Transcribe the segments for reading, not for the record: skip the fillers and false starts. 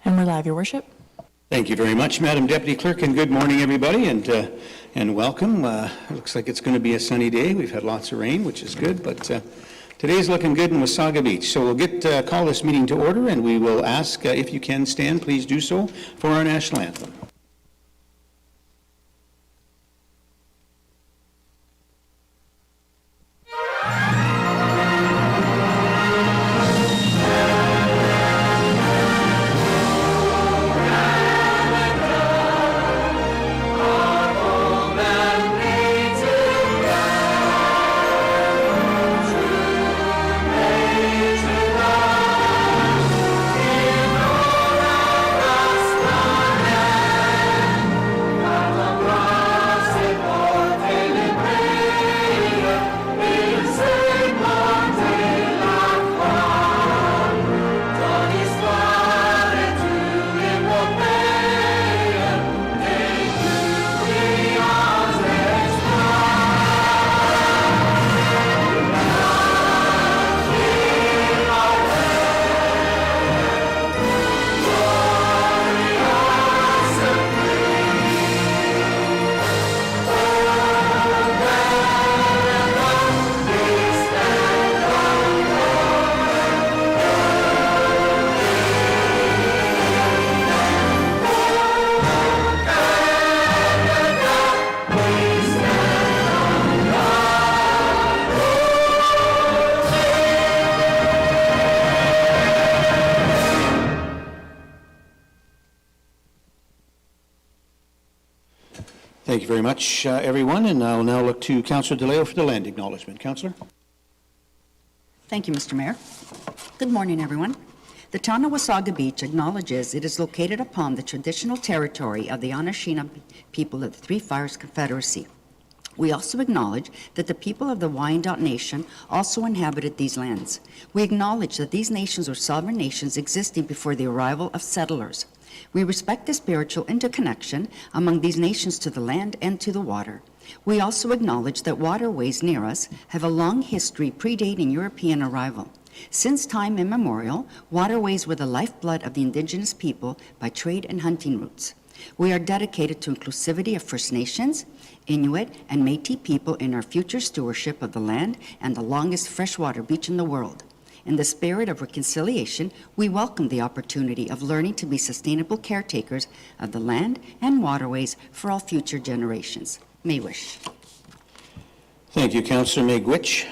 And we're live, Your Worship. Thank you very much, Madam Deputy Clerk, and good morning, everybody, and welcome. It looks like it's going to be a sunny day. We've had lots of rain, which is good, but today's looking good in Wasaga Beach. So we'll call this meeting to order, and we will ask if you can stand, please do so for our national anthem. Thank you very much, everyone, and I'll now look to Councillor DeLeo for the land acknowledgement. Councillor? Thank you, Mr. Mayor. Good morning, everyone. The town of Wasaga Beach acknowledges it is located upon the traditional territory of the Anishinaabe people of the Three Fires Confederacy. We also acknowledge that the people of the Wyandot Nation also inhabited these lands. We acknowledge that these nations were sovereign nations existing before the arrival of settlers. We respect the spiritual interconnection among these nations to the land and to the water. We also acknowledge that waterways near us have a long history predating European arrival. Since time immemorial, waterways were the lifeblood of the indigenous people by trade and hunting routes. We are dedicated to inclusivity of First Nations, Inuit, and Métis people in our future stewardship of the land and the longest freshwater beach in the world. In the spirit of reconciliation, we welcome the opportunity of learning to be sustainable caretakers of the land and waterways for all future generations. May-wish. Thank you, Councillor May-Gwitch.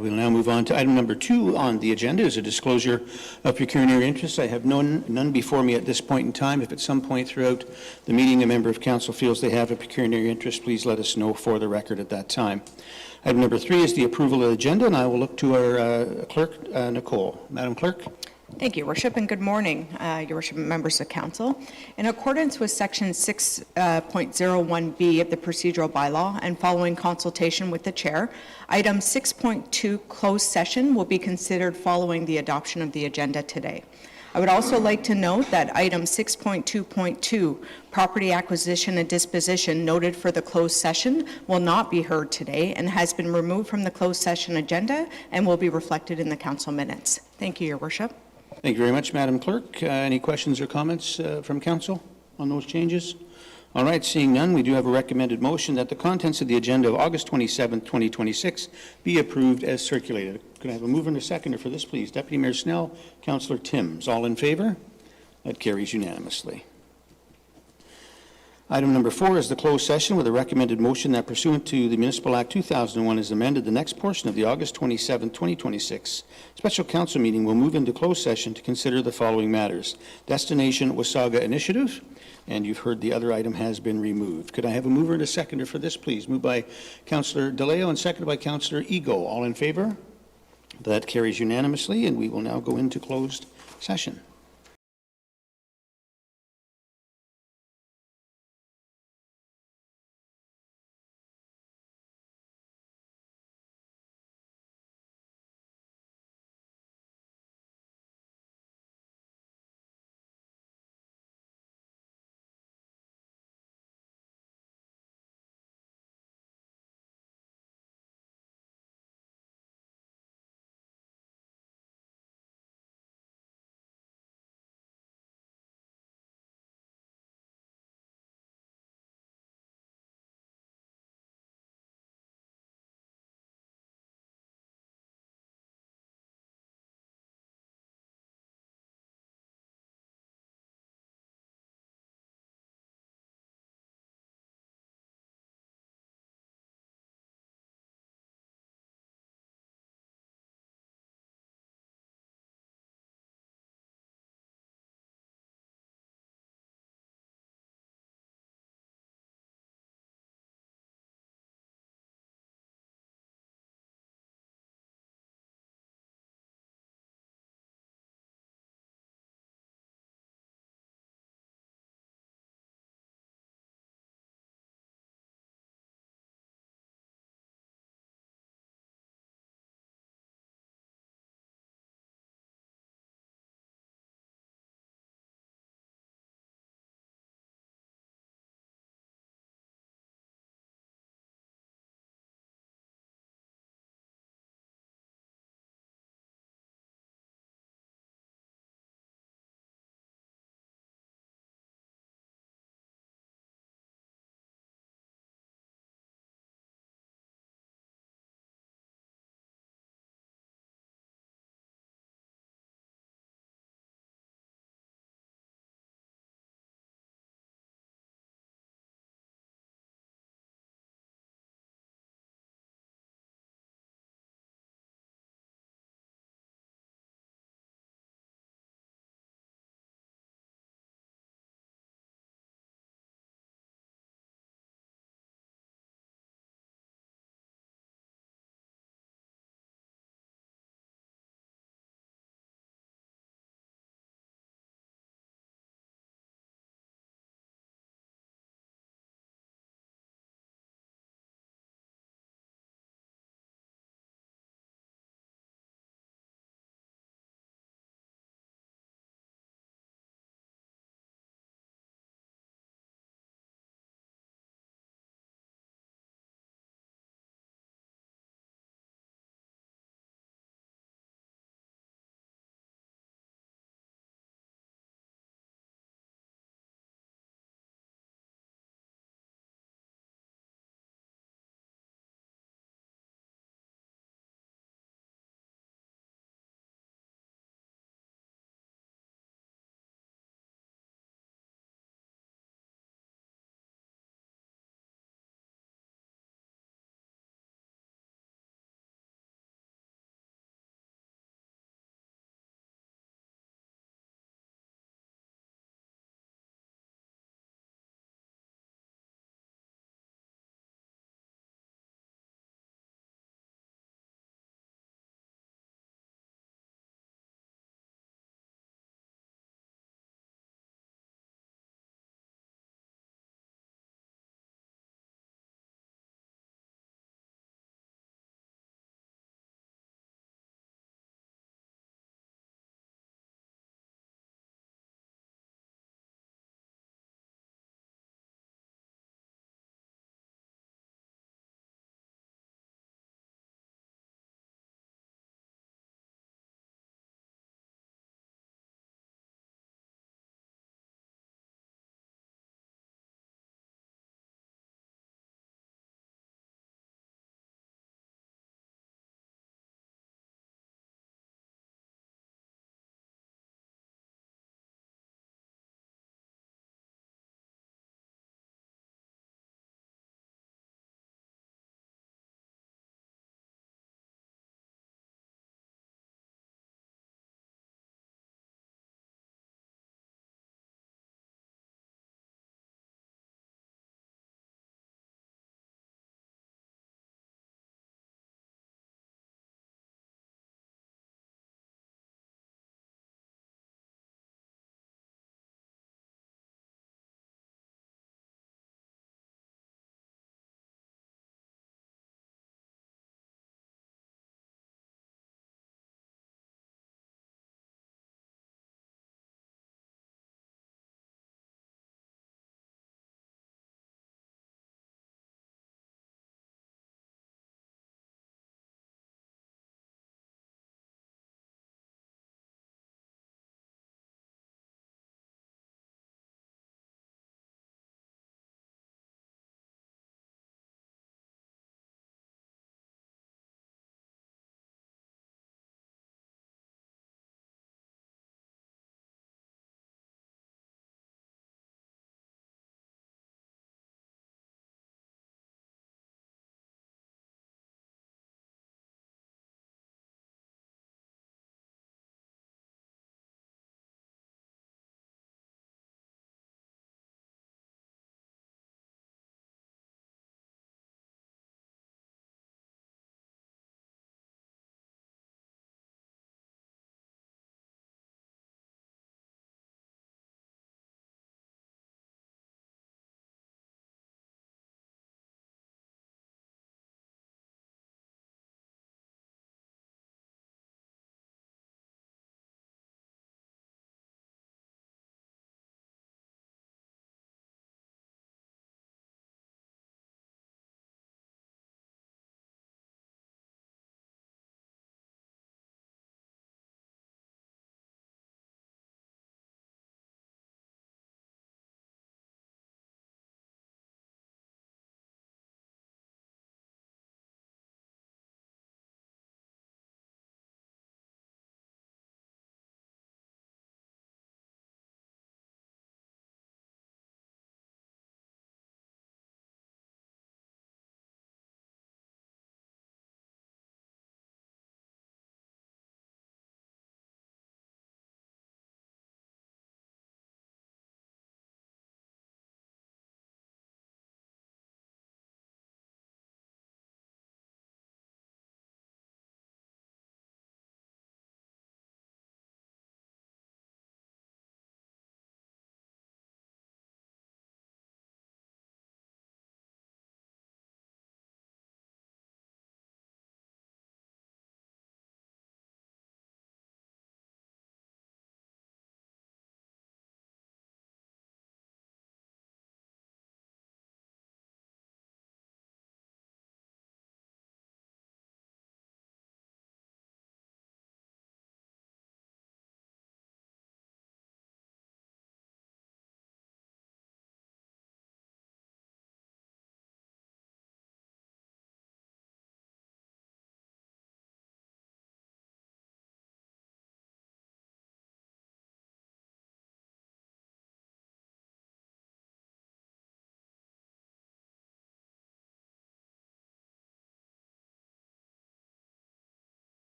We'll now move on to item number 2 on the agenda, is a disclosure of pecuniary interests. I have none before me at this point in time. If at some point throughout the meeting a member of council feels they have a pecuniary interest, please let us know for the record at that time. Item number 3 is the approval of the agenda, and I will look to our clerk, Nicole. Madam Clerk. Thank you, Worship, and good morning, Your Worship, members of Council. In accordance with Section 6.01B of the procedural bylaw and following consultation with the Chair, item 6.2 closed session will be considered following the adoption of the agenda today. I would also like to note that item 6.2.2, property acquisition and disposition noted for the closed session, will not be heard today and has been removed from the closed session agenda and will be reflected in the council minutes. Thank you, Your Worship. Thank you very much, Madam Clerk. Any questions or comments from council on those changes? All right, seeing none, we do have a recommended motion that the contents of the agenda of August 27, 2026 be approved as circulated. Could I have a mover and a seconder for this, please? Deputy Mayor Snell, Councillor Timms. All in favor? That carries unanimously. Item number 4 is the closed session with a recommended motion that pursuant to the Municipal Act 2001 as amended, the next portion of the August 27, 2026 special council meeting will move into closed session to consider the following matters. Destination Wasaga Initiative, and you've heard the other item has been removed. Could I have a mover and a seconder for this, please? Moved by Councillor DeLeo and seconded by Councillor Ego. All in favor? That carries unanimously, and we will now go into closed session.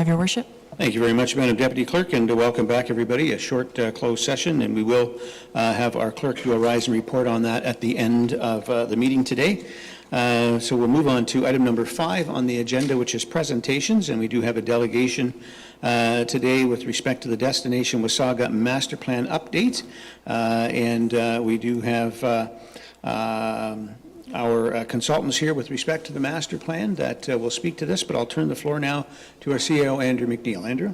have, Your Worship. Thank you very much, Madam Deputy Clerk, and welcome back, everybody. A short closed session, and we will have our clerk do a rise and report on that at the end of the meeting today. So we'll move on to item number 5 on the agenda, which is presentations, and we do have a delegation today with respect to the Destination Wasaga Master Plan update, and we do have our consultants here with respect to the master plan that will speak to this, but I'll turn the floor now to our CEO, Andrew McNeil. Andrew?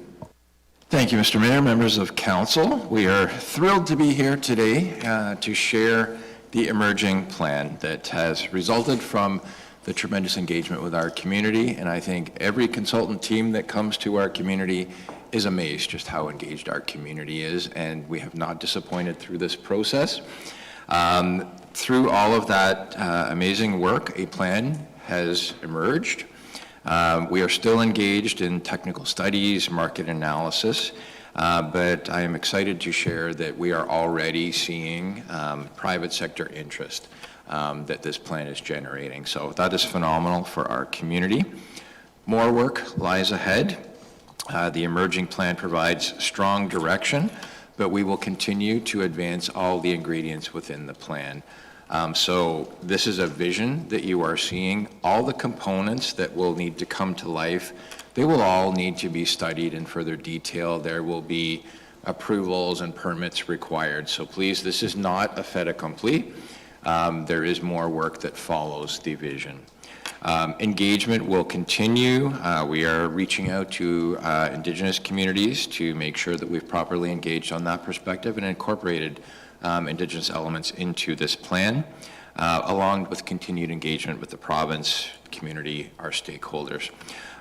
Thank you, Mr. Mayor, members of council. We are thrilled to be here today to share the emerging plan that has resulted from the tremendous engagement with our community, and I think every consultant team that comes to our community is amazed just how engaged our community is, and we have not disappointed through this process. Through all of that amazing work, a plan has emerged. We are still engaged in technical studies, market analysis, but I am excited to share that we are already seeing private sector interest that this plan is generating. So that is phenomenal for our community. More work lies ahead. The emerging plan provides strong direction, but we will continue to advance all the ingredients within the plan. So this is a vision that you are seeing. All the components that will need to come to life, they will all need to be studied in further detail. There will be approvals and permits required. So please, this is not a fait accompli. There is more work that follows the vision. Engagement will continue. We are reaching out to Indigenous communities to make sure that we've properly engaged on that perspective and incorporated Indigenous elements into this plan, along with continued engagement with the province, community, our stakeholders.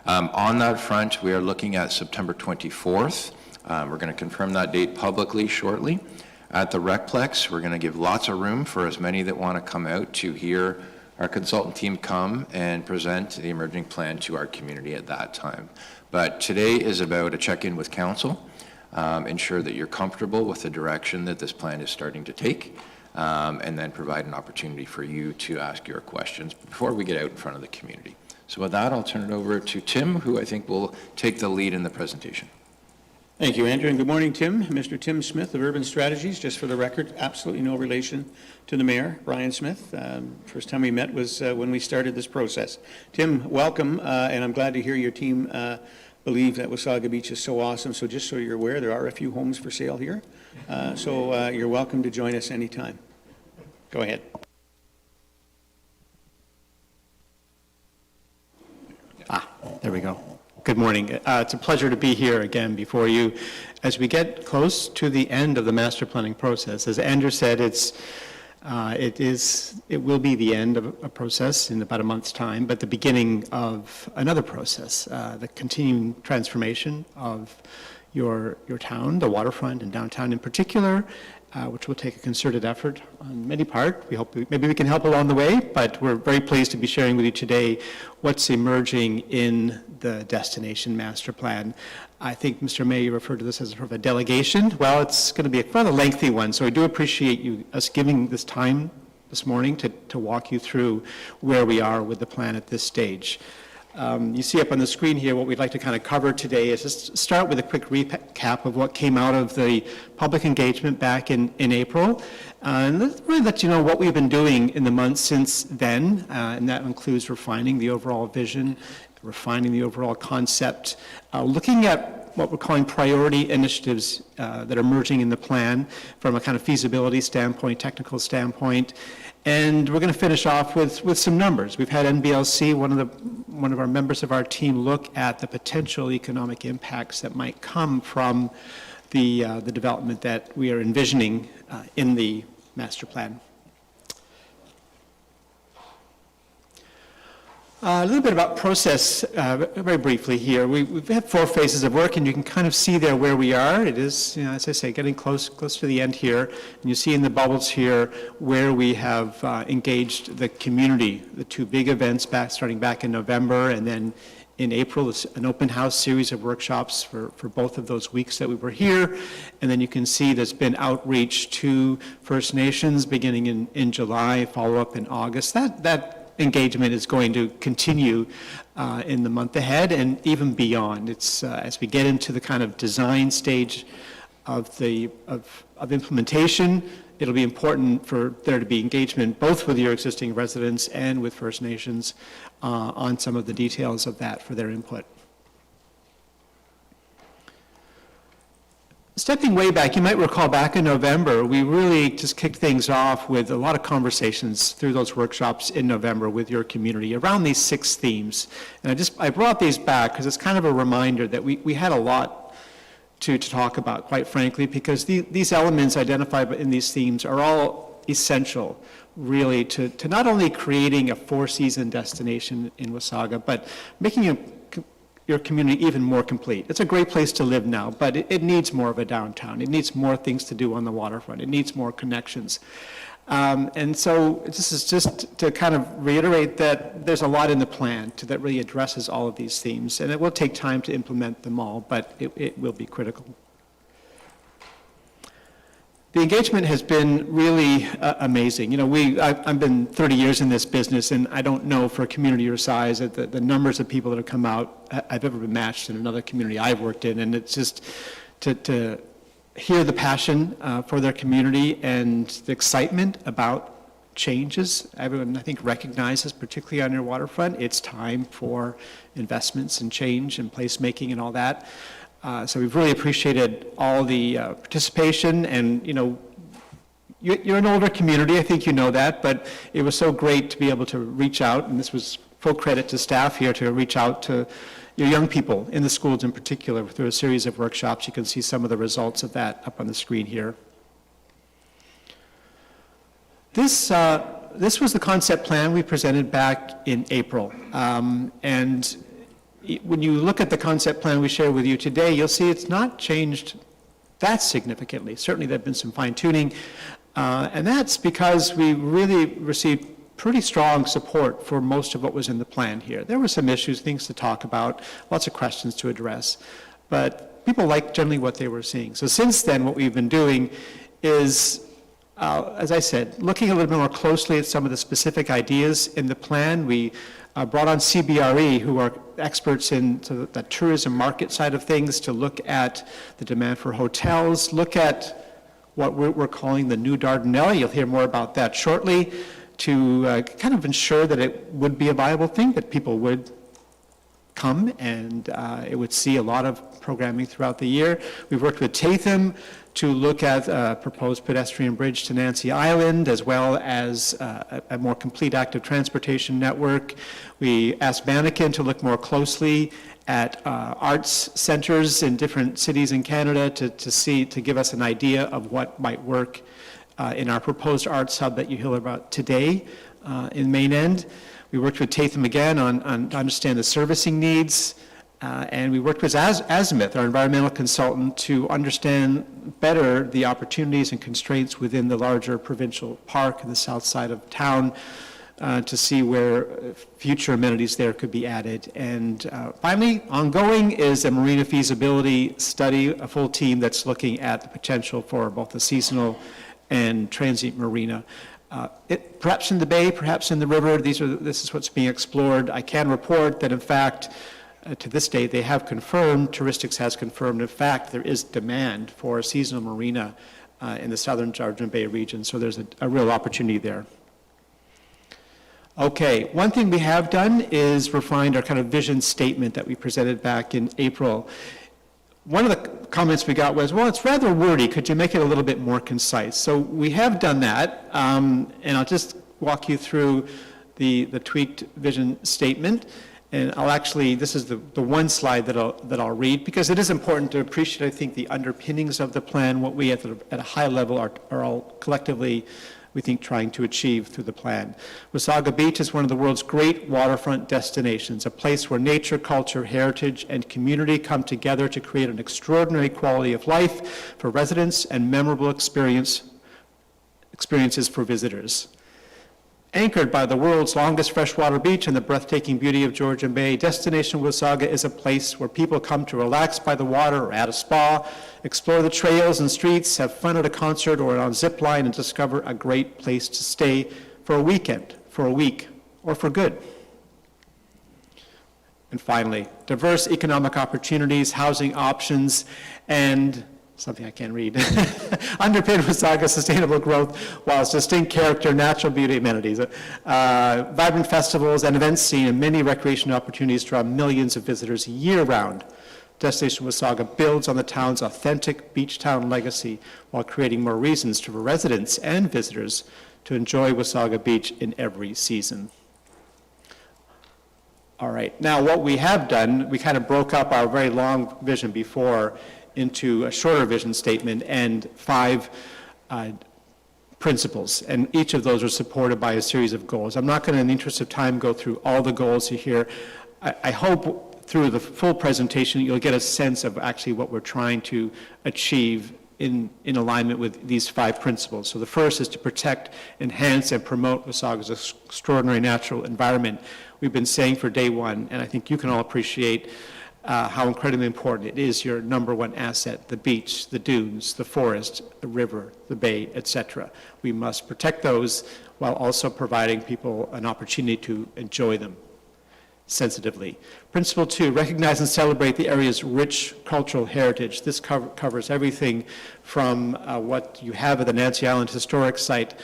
On that front, we are looking at September 24th. We're going to confirm that date publicly shortly. At the Recplex, we're going to give lots of room for as many that want to come out to hear our consultant team come and present the emerging plan to our community at that time. But today is about a check-in with council, ensure that you're comfortable with the direction that this plan is starting to take, and then provide an opportunity for you to ask your questions before we get out in front of the community. So with that, I'll turn it over to Tim, who I think will take the lead in the presentation. Thank you, Andrew, and good morning, Tim. Mr. Tim Smith of Urban Strategies. Just for the record, absolutely no relation to the mayor, Brian Smith. First time we met was when we started this process. Tim, welcome, and I'm glad to hear your team believe that Wasaga Beach is so awesome. So just so you're aware, there are a few homes for sale here. So you're welcome to join us anytime. Go ahead. There we go. Good morning. It's a pleasure to be here again before you as we get close to the end of the master planning process. As Andrew said, it will be the end of a process in about a month's time, but the beginning of another process, the continuing transformation of your town, the waterfront and downtown in particular, which will take a concerted effort on many part. We hope maybe we can help along the way, but we're very pleased to be sharing with you today what's emerging in the Destination Master Plan. I think, Mr. May, you referred to this as sort of a delegation. Well, it's going to be a rather lengthy one, so I do appreciate us giving this time this morning to walk you through where we are with the plan at this stage. You see up on the screen here what we'd like to kind of cover today is just start with a quick recap of what came out of the public engagement back in April, and really let you know what we've been doing in the months since then, and that includes refining the overall vision, refining the overall concept, looking at what we're calling priority initiatives that are emerging in the plan from a kind of feasibility standpoint, technical standpoint. And we're going to finish off with some numbers. We've had NBLC, one of our members of our team, look at the potential economic impacts that might come from the development that we are envisioning in the master plan. A little bit about process, very briefly here. We've had 4 phases of work, and you can kind of see there where we are. It is, as I say, getting close to the end here. And you see in the bubbles here where we have engaged the community. The 2 big events starting back in November, and then in April, it's an open house series of workshops for both of those weeks that we were here. And then you can see there's been outreach to First Nations beginning in July, follow up in August. That engagement is going to continue in the month ahead and even beyond. It's as we get into the kind of design stage of implementation, it'll be important for there to be engagement both with your existing residents and with First Nations on some of the details of that for their input. Stepping way back, you might recall back in November, we really just kicked things off with a lot of conversations through those workshops in November with your community around these 6 themes. And I brought these back because it's kind of a reminder that we had a lot to talk about, quite frankly, because these elements identified in these themes are all essential, really, to not only creating a 4-season destination in Wasaga, but making your community even more complete. It's a great place to live now, but it needs more of a downtown. It needs more things to do on the waterfront. It needs more connections. And so this is just to kind of reiterate that there's a lot in the plan that really addresses all of these themes, and it will take time to implement them all, but it will be critical. The engagement has been really amazing. You know, I've been 30 years in this business, and I don't know for a community your size that the numbers of people that have come out I've ever been matched in another community I've worked in, and it's just to hear the passion for their community and the excitement about changes. Everyone, I think, recognizes, particularly on your waterfront, it's time for investments and change and placemaking and all that. So we've really appreciated all the participation, and you know, you're an older community, I think you know that, but it was so great to be able to reach out, and this was full credit to staff here to reach out to your young people in the schools in particular through a series of workshops. You can see some of the results of that up on the screen here. This was the concept plan we presented back in April, and when you look at the concept plan we share with you today, you'll see it's not changed that significantly. Certainly there have been some fine-tuning, and that's because we really received pretty strong support for most of what was in the plan here. There were some issues, things to talk about, lots of questions to address, but people liked generally what they were seeing. So since then, what we've been doing is, as I said, looking a little bit more closely at some of the specific ideas in the plan. We brought on CBRE, who are experts in the tourism market side of things, to look at the demand for hotels, look at what we're calling the new Dardanelle. You'll hear more about that shortly, to kind of ensure that it would be a viable thing, that people would come and it would see a lot of programming throughout the year. We've worked with Tatham to look at a proposed pedestrian bridge to Nancy Island, as well as a more complete active transportation network. We asked Banneken to look more closely at arts centers in different cities in Canada to give us an idea of what might work in our proposed arts hub that you hear about today in Main End. We worked with Tatham again on to understand the servicing needs, and we worked with Azimuth, our environmental consultant, to understand better the opportunities and constraints within the larger provincial park in the south side of town, to see where future amenities there could be added. And finally, ongoing is a marina feasibility study, a full team that's looking at the potential for both a seasonal and transient marina. Perhaps in the bay, perhaps in the river, this is what's being explored. I can report that, in fact, to this day, they have confirmed, Touristics has confirmed, in fact, there is demand for a seasonal marina in the southern Georgian Bay region, so there's a real opportunity there. Okay, one thing we have done is refined our kind of vision statement that we presented back in April. One of the comments we got was, well, it's rather wordy. Could you make it a little bit more concise? So we have done that, and I'll just walk you through the tweaked vision statement. And I'll actually, this is the one slide that I'll read, because it is important to appreciate, I think, the underpinnings of the plan, what we at a high level are all collectively, we think, trying to achieve through the plan. Wasaga Beach is one of the world's great waterfront destinations, a place where nature, culture, heritage, and community come together to create an extraordinary quality of life for residents and memorable experiences for visitors. Anchored by the world's longest freshwater beach and the breathtaking beauty of Georgian Bay, Destination Wasaga is a place where people come to relax by the water or at a spa, explore the trails and streets, have fun at a concert or on zip line, and discover a great place to stay for a weekend, for a week, or for good. And finally, diverse economic opportunities, housing options, and something I can't read, underpin Wasaga's sustainable growth while its distinct character, natural beauty, amenities, vibrant festivals and events scene, and many recreational opportunities draw millions of visitors year-round. Destination Wasaga builds on the town's authentic beach town legacy while creating more reasons for residents and visitors to enjoy Wasaga Beach in every season. All right, now what we have done, we kind of broke up our very long vision before into a shorter vision statement and 5 principles, and each of those are supported by a series of goals. I'm not going to, in the interest of time, go through all the goals here. I hope through the full presentation you'll get a sense of actually what we're trying to achieve in alignment with these 5 principles. So the first is to protect, enhance, and promote Wasaga's extraordinary natural environment. We've been saying for day one, and I think you can all appreciate how incredibly important it is, your number one asset, the beach, the dunes, the forest, the river, the bay, etc. We must protect those while also providing people an opportunity to enjoy them sensitively. Principle 2, recognize and celebrate the area's rich cultural heritage. This covers everything from what you have at the Nancy Island Historic Site,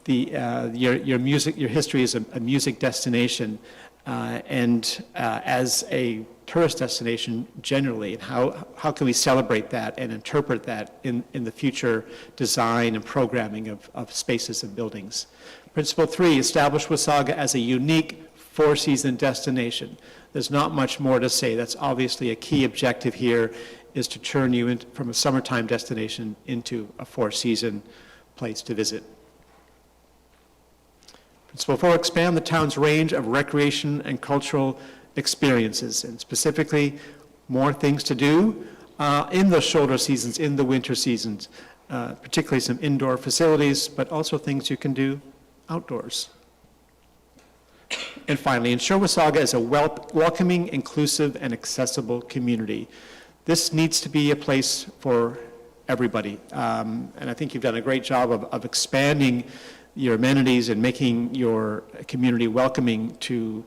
your history as a music destination, and as a tourist destination generally, and how can we celebrate that and interpret that in the future design and programming of spaces and buildings. Principle 3, establish Wasaga as a unique 4-season destination. There's not much more to say. That's obviously a key objective here, is to turn you from a summertime destination into a 4-season place to visit. Principle 4, expand the town's range of recreation and cultural experiences, and specifically more things to do in the shoulder seasons, in the winter seasons, particularly some indoor facilities, but also things you can do outdoors. And finally, ensure Wasaga is a welcoming, inclusive, and accessible community. This needs to be a place for everybody, and I think you've done a great job of expanding your amenities and making your community welcoming to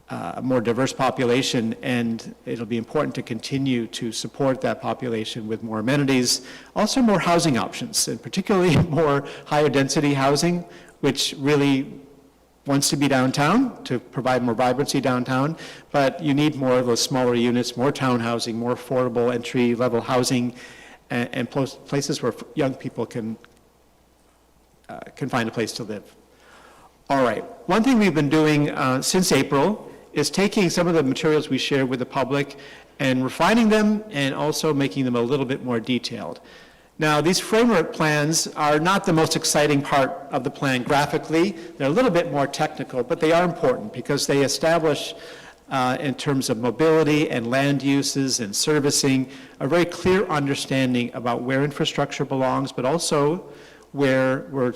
a more diverse population, and it'll be important to continue to support that population with more amenities, also more housing options, and particularly more higher density housing, which really wants to be downtown to provide more vibrancy downtown, but you need more of those smaller units, more town housing, more affordable entry-level housing, and places where young people can find a place to live. All right, one thing we've been doing since April is taking some of the materials we share with the public and refining them and also making them a little bit more detailed. Now, these framework plans are not the most exciting part of the plan graphically. They're a little bit more technical, but they are important because they establish, in terms of mobility and land uses and servicing, a very clear understanding about where infrastructure belongs, but also where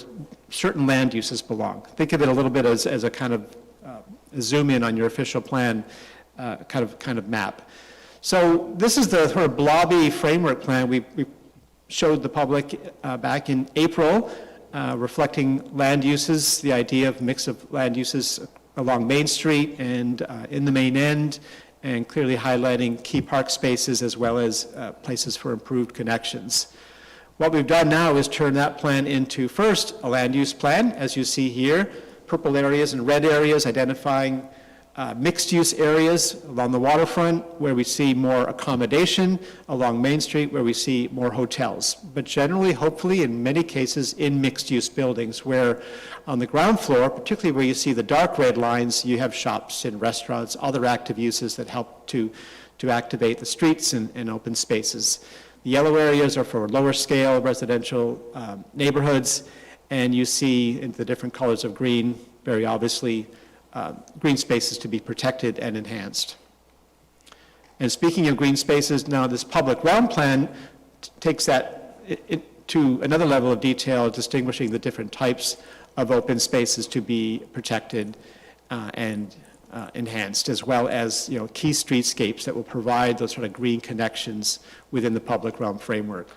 certain land uses belong. Think of it a little bit as a kind of zoom in on your official plan kind of map. So this is the sort of blobby framework plan we showed the public back in April, reflecting land uses, the idea of mix of land uses along Main Street and in the main end, and clearly highlighting key park spaces as well as places for improved connections. What we've done now is turn that plan into, first, a land use plan, as you see here, purple areas and red areas identifying mixed-use areas along the waterfront where we see more accommodation, along Main Street where we see more hotels. But generally, hopefully, in many cases, in mixed-use buildings where on the ground floor, particularly where you see the dark red lines, you have shops and restaurants, other active uses that help to activate the streets and open spaces. The yellow areas are for lower scale residential neighborhoods, and you see in the different colors of green, very obviously, green spaces to be protected and enhanced. And speaking of green spaces, now this public realm plan takes that to another level of detail, distinguishing the different types of open spaces to be protected and enhanced, as well as key streetscapes that will provide those sort of green connections within the public realm framework.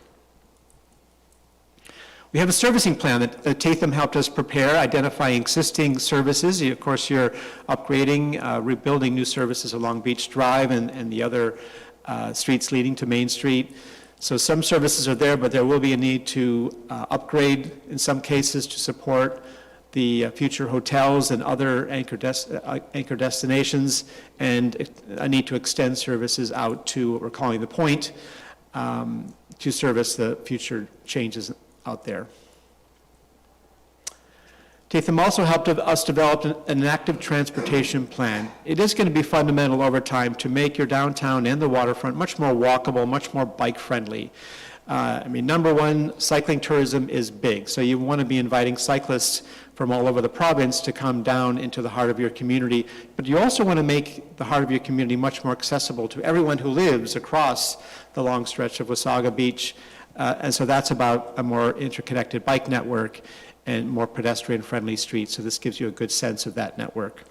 We have a servicing plan that Tatham helped us prepare, identifying existing services. Of course, you're upgrading, rebuilding new services along Beach Drive and the other streets leading to Main Street. So some services are there, but there will be a need to upgrade in some cases to support the future hotels and other anchor destinations, and a need to extend services out to what we're calling the Point to service the future changes out there. Tatham also helped us develop an active transportation plan. It is going to be fundamental over time to make your downtown and the waterfront much more walkable, much more bike-friendly. Number one, cycling tourism is big, so you want to be inviting cyclists from all over the province to come down into the heart of your community, but you also want to make the heart of your community much more accessible to everyone who lives across the long stretch of Wasaga Beach, and so that's about a more interconnected bike network and more pedestrian-friendly streets, so this gives you a good sense of that network.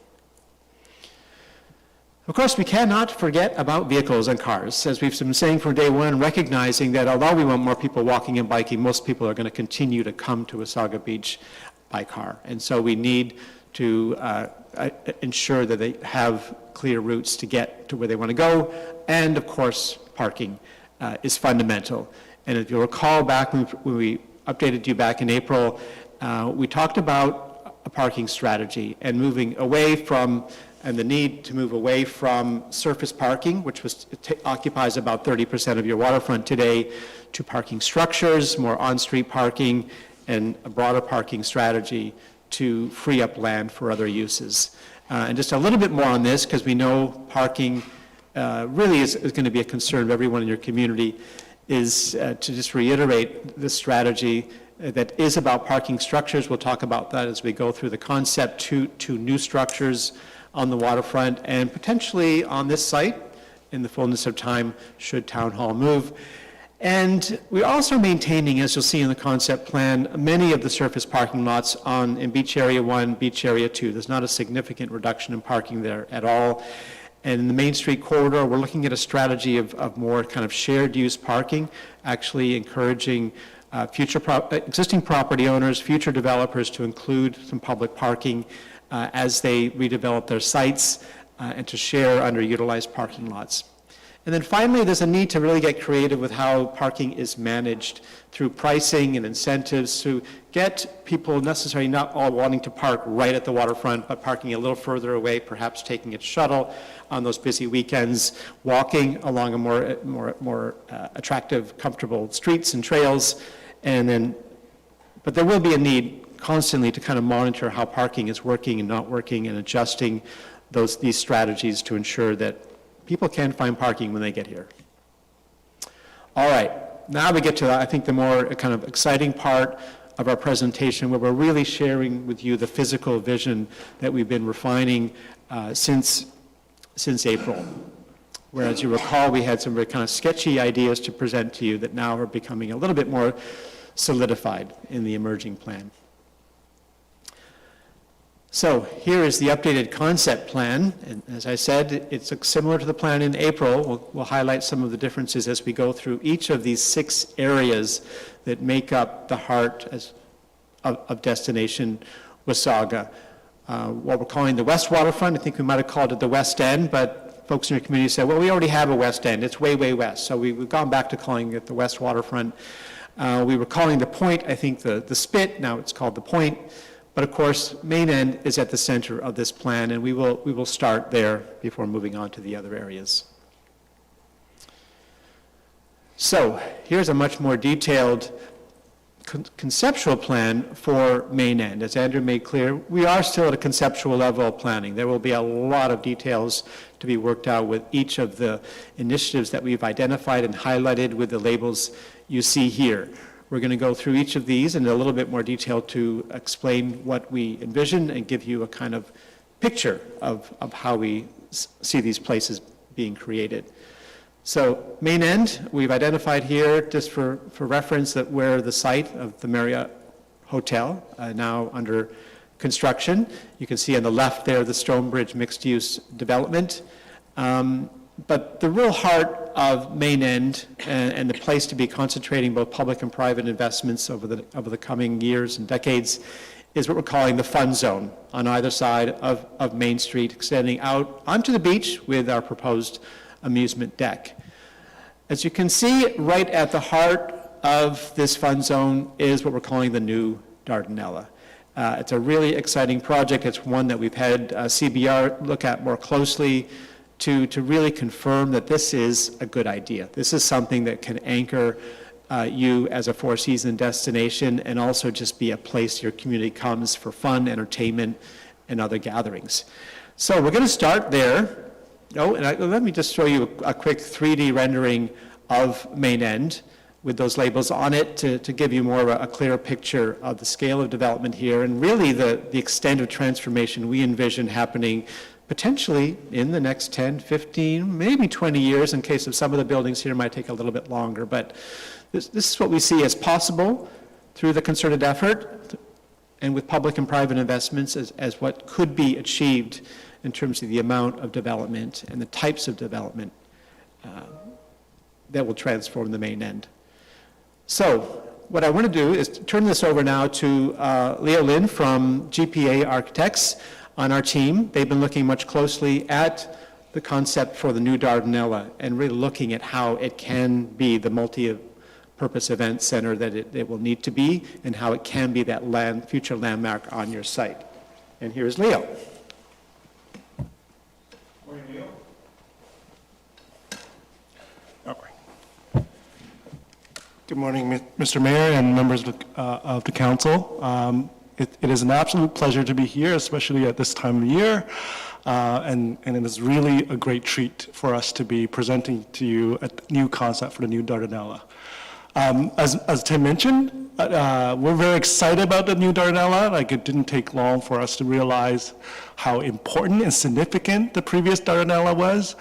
Of course, we cannot forget about vehicles and cars. As we've been saying from day one, recognizing that although we want more people walking and biking, most people are going to continue to come to Wasaga Beach by car. And so we need to ensure that they have clear routes to get to where they want to go. And of course, parking is fundamental. And if you'll recall back when we updated you back in April, we talked about a parking strategy and moving away from, and the need to move away from surface parking, which occupies about 30% of your waterfront today, to parking structures, more on-street parking, and a broader parking strategy to free up land for other uses. And just a little bit more on this, because we know parking really is going to be a concern of everyone in your community, is to just reiterate the strategy that is about parking structures. We'll talk about that as we go through the concept to new structures on the waterfront and potentially on this site in the fullness of time should Town Hall move. And we're also maintaining, as you'll see in the concept plan, many of the surface parking lots in Beach Area 1, Beach Area 2. There's not a significant reduction in parking there at all. And in the Main Street corridor, we're looking at a strategy of more kind of shared use parking, actually encouraging existing property owners, future developers to include some public parking as they redevelop their sites and to share underutilized parking lots. And then finally, there's a need to really get creative with how parking is managed through pricing and incentives to get people necessarily not all wanting to park right at the waterfront, but parking a little further away, perhaps taking a shuttle on those busy weekends, walking along a more attractive, comfortable streets and trails, but there will be a need constantly to kind of monitor how parking is working and not working and adjusting these strategies to ensure that people can find parking when they get here. All right, now we get to, I think, the more kind of exciting part of our presentation where we're really sharing with you the physical vision that we've been refining since April. Where, as you recall, we had some very kind of sketchy ideas to present to you that now are becoming a little bit more solidified in the emerging plan. So here is the updated concept plan, and as I said, it's similar to the plan in April. We'll highlight some of the differences as we go through each of these 6 areas that make up the heart of Destination Wasaga. What we're calling the West Waterfront, I think we might have called it the West End, but folks in your community said, well, we already have a West End, it's way, way west. So we've gone back to calling it the West Waterfront. We were calling the Point, I think, the Spit, now it's called the Point. But of course, Main End is at the center of this plan, and we will start there before moving on to the other areas. So here's a much more detailed conceptual plan for Main End. As Andrew made clear, we are still at a conceptual level of planning. There will be a lot of details to be worked out with each of the initiatives that we've identified and highlighted with the labels you see here. We're going to go through each of these in a little bit more detail to explain what we envision and give you a kind of picture of how we see these places being created. So Main End, we've identified here, just for reference, that where the site of the Marriott Hotel, now under construction. You can see on the left there the Stonebridge mixed-use development. But the real heart of Main End and the place to be concentrating both public and private investments over the coming years and decades is what we're calling the fun zone on either side of Main Street, extending out onto the beach with our proposed amusement deck. As you can see, right at the heart of this fun zone is what we're calling the new Dardanella. It's a really exciting project. It's one that we've had CBR look at more closely to really confirm that this is a good idea. This is something that can anchor you as a four-season destination and also just be a place your community comes for fun, entertainment, and other gatherings. So we're going to start there. Oh, and let me just show you a quick 3D rendering of Main End with those labels on it to give you more of a clearer picture of the scale of development here and really the extent of transformation we envision happening potentially in the next 10, 15, maybe 20 years. In case of some of the buildings here might take a little bit longer, but this is what we see as possible through the concerted effort and with public and private investments as what could be achieved in terms of the amount of development and the types of development that will transform the Main End. So what I want to do is turn this over now to Leo Lin from GPA Architects on our team. They've been looking much closely at the concept for the new Dardanella and really looking at how it can be the multi-purpose event center that it will need to be and how it can be that future landmark on your site. And here's Leo. Morning, Leo. Good morning, Mr. Mayor and members of the council. It is an absolute pleasure to be here, especially at this time of year, and it is really a great treat for us to be presenting to you a new concept for the new Dardanella. As Tim mentioned, we're very excited about the new Dardanella. Like, it didn't take long for us to realize how important and significant the previous Dardanella was,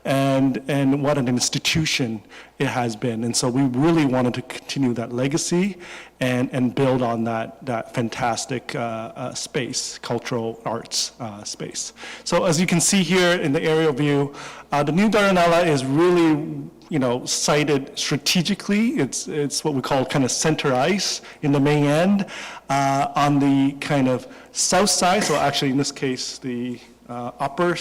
and what an institution it has been. And so we really wanted to continue that legacy and build on that fantastic space, cultural arts space. So as you can see here in the aerial view, the new Dardanella is really, sited strategically. It's what we call kind of center ice in the Main End. On the kind of south side, so actually in this case, the upper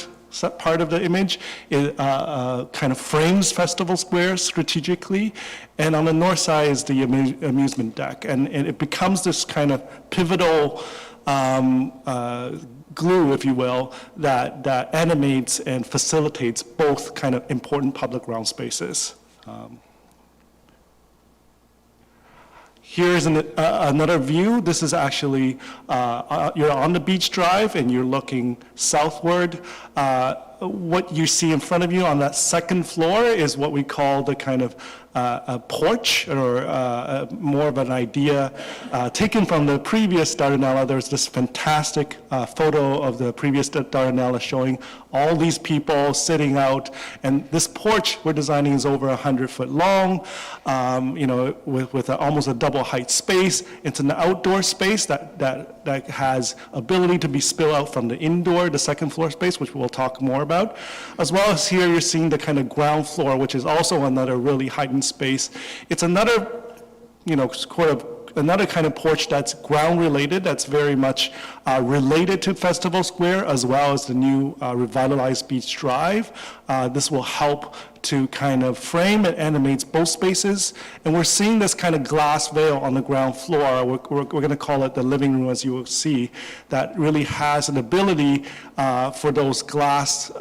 part of the image, it kind of frames Festival Square strategically, and on the north side is the amusement deck, and it becomes this kind of pivotal glue, if you will, that animates and facilitates both kind of important public ground spaces. Here's another view. This is actually, you're on the beach drive and you're looking southward. What you see in front of you on that second floor is what we call the kind of a porch, or more of an idea taken from the previous Dardanella. There's this fantastic photo of the previous Dardanella showing all these people sitting out, and this porch we're designing is over 100 foot long, with almost a double height space. It's an outdoor space that has ability to be spill out from the indoor, the second floor space, which we'll talk more about, as well as here you're seeing the kind of ground floor, which is also another really heightened space. It's another, another kind of porch that's ground related, that's very much related to Festival Square, as well as the new revitalized Beach Drive. This will help to kind of frame and animates both spaces. And we're seeing this kind of glass veil on the ground floor. We're going to call it the living room, as you will see, that really has an ability for those glass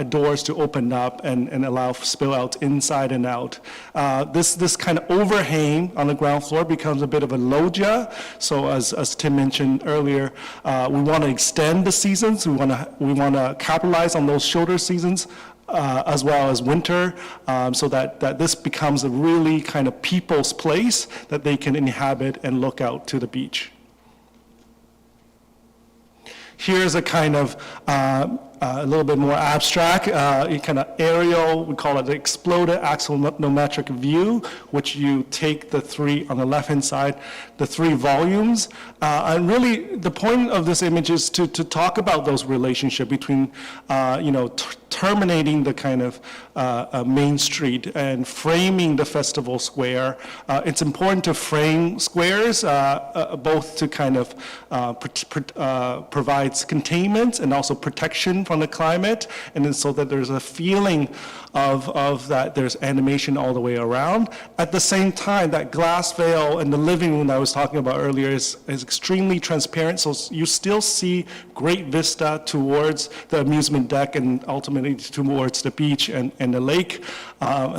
doors to open up and allow spill outs inside and out. This kind of overhang on the ground floor becomes a bit of a loggia. So as Tim mentioned earlier, we want to extend the seasons. We want to capitalize on those shorter seasons, as well as winter, so that this becomes a really kind of people's place that they can inhabit and look out to the beach. Here's a kind of a little bit more abstract, kind of aerial, we call it the exploded axonometric view, which you take the three, on the left-hand side, the three volumes. And really, the point of this image is to talk about those relationship between, terminating the kind of Main Street and framing the festival square. It's important to frame squares, both to kind of provides containment and also protection from the climate, and then so that there's a feeling of that there's animation all the way around. At the same time, that glass veil in the living room that I was talking about earlier is extremely transparent, so you still see great vista towards the amusement deck and ultimately towards the beach and the lake.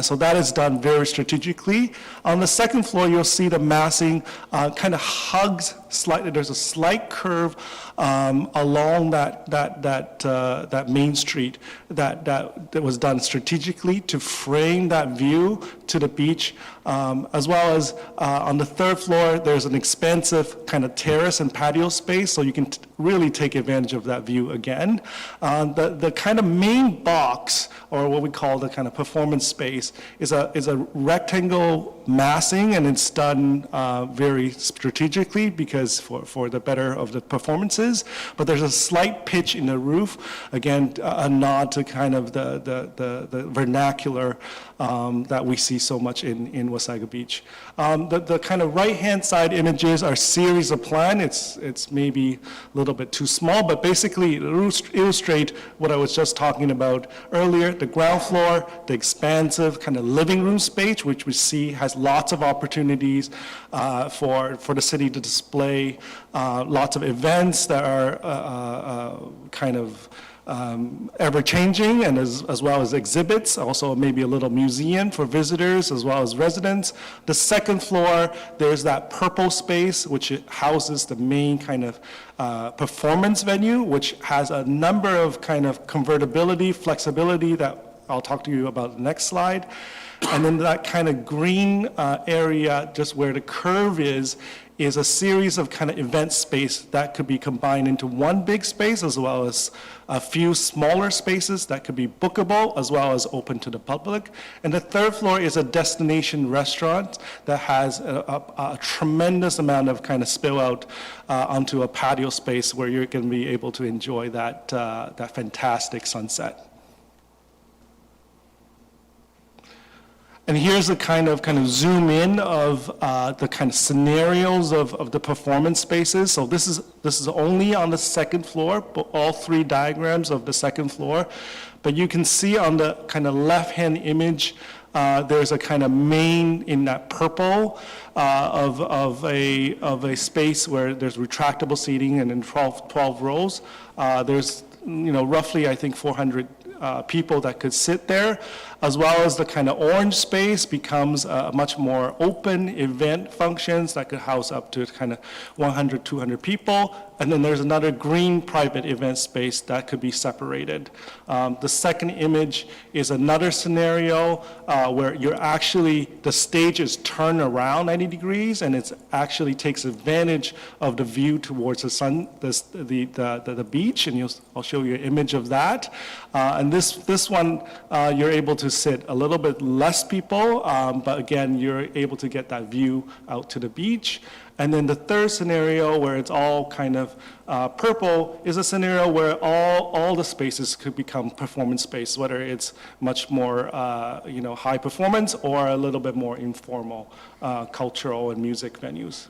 So that is done very strategically. On the second floor, you'll see the massing kind of hugs slightly. There's a slight curve along that Main Street that was done strategically to frame that view to the beach, as well as on the third floor, there's an expansive kind of terrace and patio space, so you can really take advantage of that view again. The kind of main box, or what we call the kind of performance space, is a rectangle massing, and it's done very strategically because for the better of the performances. But there's a slight pitch in the roof, again, a nod to kind of the vernacular that we see so much in Wasaga Beach. The kind of right-hand side images are series of plan. It's maybe a little bit too small, but basically illustrate what I was just talking about earlier. The ground floor, the expansive kind of living room space, which we see has lots of opportunities for the city to display lots of events that are kind of ever-changing, and as well as exhibits, also maybe a little museum for visitors as well as residents. The second floor, there's that purple space, which houses the main kind of performance venue, which has a number of kind of convertibility, flexibility that I'll talk to you about the next slide. And then that kind of green area, just where the curve is a series of kind of event space that could be combined into one big space, as well as a few smaller spaces that could be bookable, as well as open to the public. And the third floor is a destination restaurant that has a tremendous amount of kind of spill out onto a patio space where you're going to be able to enjoy that fantastic sunset. And here's a kind of zoom in of the kind of scenarios of the performance spaces. So this is only on the second floor, but all three diagrams of the second floor. But you can see on the kind of left-hand image, there's a kind of main in that purple of a space where there's retractable seating, and in 12 rows, there's roughly I think 400 people that could sit there, as well as the kind of orange space becomes much more open event functions that could house up to kind of 100, 200 people. And then there's another green private event space that could be separated. The second image is another scenario where the stage is turned around 90 degrees, and it actually takes advantage of the view towards the beach, and I'll show you an image of that. And this one, you're able to sit a little bit less people, but again, you're able to get that view out to the beach. And then the third scenario, where it's all kind of purple, is a scenario where all the spaces could become performance space, whether it's much more high performance or a little bit more informal cultural and music venues.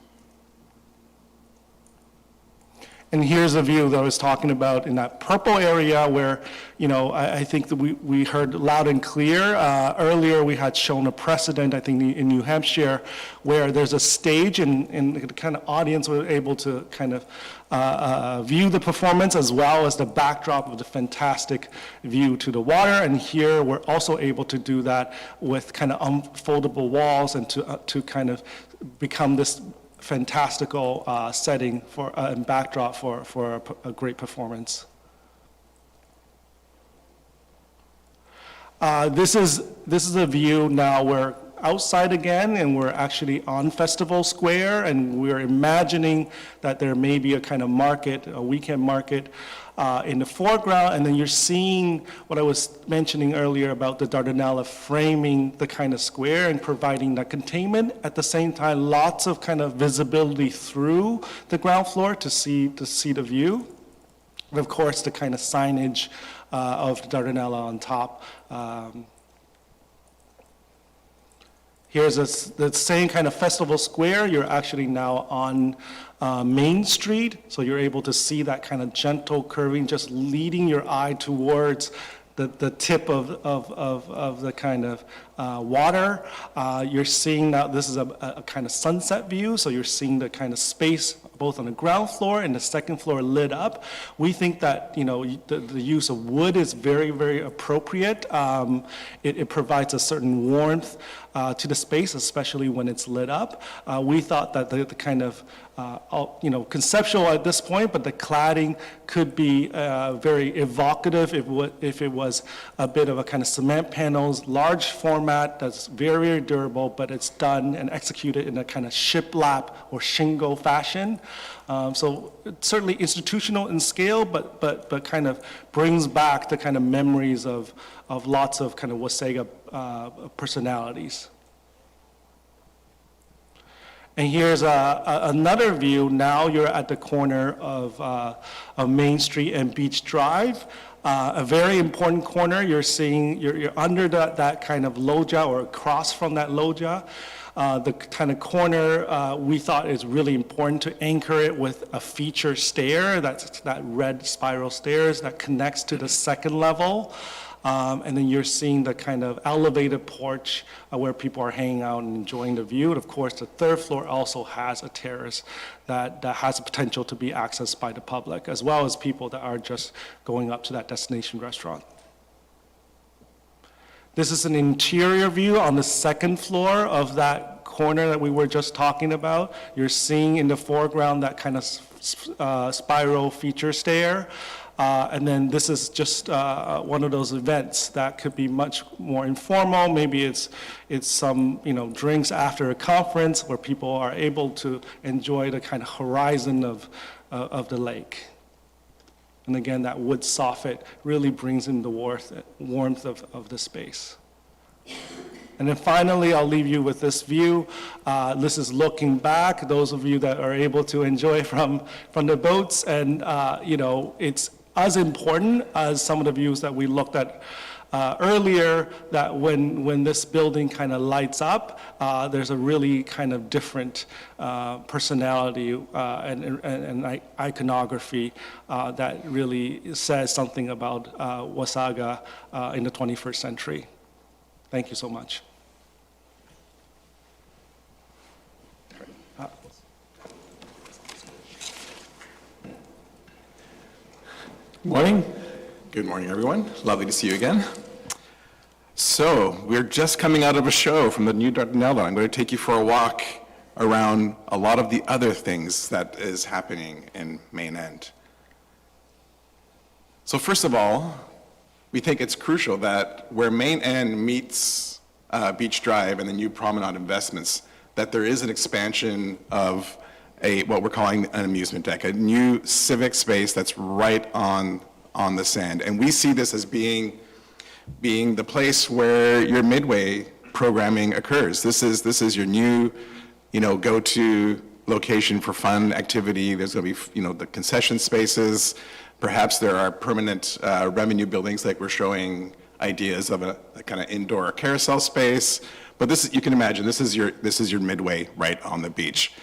And here's a view that I was talking about in that purple area where, I think that we heard loud and clear. Earlier, we had shown a precedent, I think, in New Hampshire, where there's a stage and the kind of audience was able to kind of view the performance as well as the backdrop of the fantastic view to the water. And here, we're also able to do that with kind of unfoldable walls and to kind of become this fantastical setting and backdrop for a great performance. This is a view now where outside again, and we're actually on Festival Square, and we're imagining that there may be a kind of market, a weekend market, in the foreground, and then you're seeing what I was mentioning earlier about the Dardanella framing the kind of square and providing that containment. At the same time, lots of kind of visibility through the ground floor to see the view. And of course, the kind of signage of Dardanella on top. Here's the same kind of Festival Square. You're actually now on Main Street, so you're able to see that kind of gentle curving, just leading your eye towards the tip of the kind of water. You're seeing now, this is a kind of sunset view, so you're seeing the kind of space both on the ground floor and the second floor lit up. We think that, you know, the use of wood is very, very appropriate. It provides a certain warmth to the space, especially when it's lit up. We thought that the kind of, you know, conceptual at this point, but the cladding could be very evocative if it was a bit of a kind of cement panels, large format that's very, very durable, but it's done and executed in a kind of shiplap or shingle fashion. So it's certainly institutional in scale, but kind of brings back the kind of memories of lots of kind of Wasaga personalities. And here's another view. Now you're at the corner of Main Street and Beach Drive. A very important corner. You're seeing, you're under that kind of loggia or across from that loggia. The kind of corner we thought is really important to anchor it with a feature stair, that's that red spiral stairs that connects to the second level. And then you're seeing the kind of elevated porch where people are hanging out and enjoying the view. And of course, the third floor also has a terrace that has the potential to be accessed by the public, as well as people that are just going up to that destination restaurant. This is an interior view on the second floor of that corner that we were just talking about. You're seeing in the foreground that kind of spiral feature stair. And then this is just one of those events that could be much more informal. Maybe it's some, you know, drinks after a conference where people are able to enjoy the kind of horizon of the lake. And again, that wood soffit really brings in the warmth of the space. And then finally, I'll leave you with this view. This is looking back, those of you that are able to enjoy from the boats. And, you know, it's as important as some of the views that we looked at earlier, that when this building kind of lights up, there's a really kind of different personality and iconography that really says something about Wasaga in the 21st century. Thank you so much. Morning. Good morning, everyone. Lovely to see you again. So, we're just coming out of a show from the new Dardanella. I'm going to take you for a walk around a lot of the other things that is happening in Main End. So first of all, we think it's crucial that where Main End meets Beach Drive and the new promenade investments, that there is an expansion of what we're calling an amusement deck, a new civic space that's right on the sand. And we see this as being the place where your midway programming occurs. This is your new, you know, go-to location for fun activity. There's going to be, you know, the concession spaces. Perhaps there are permanent revenue buildings, like we're showing ideas of a kind of indoor carousel space. But this, you can imagine, this is your midway right on the beach.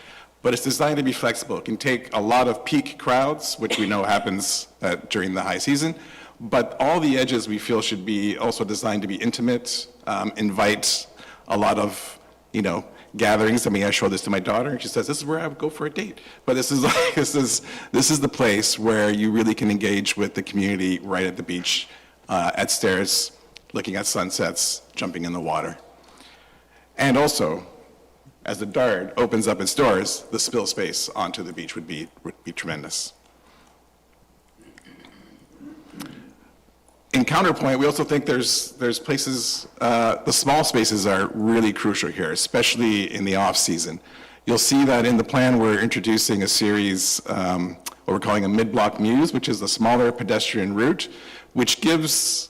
But it's designed to be flexible. It can take a lot of peak crowds, which we know happens during the high season, but all the edges we feel should be also designed to be intimate, invite a lot of, you know, gatherings. I mean, I showed this to my daughter, and she says, "This is where I would go for a date." But this is like, this is the place where you really can engage with the community right at the beach, at stairs, looking at sunsets, jumping in the water. And also, as the Dard opens up its doors, the spill space onto the beach would be tremendous. In counterpoint, we also think there's places, the small spaces are really crucial here, especially in the off-season. You'll see that in the plan, we're introducing a series, what we're calling a mid-block muse, which is a smaller pedestrian route, which gives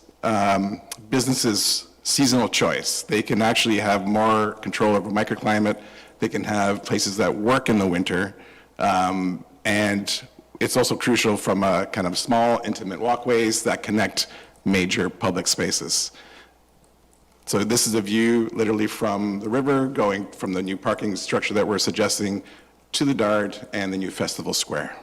businesses seasonal choice. They can actually have more control over microclimate. They can have places that work in the winter. And it's also crucial from a kind of small, intimate walkways that connect major public spaces. So this is a view literally from the river, going from the new parking structure that we're suggesting to the Dard and the new Festival Square.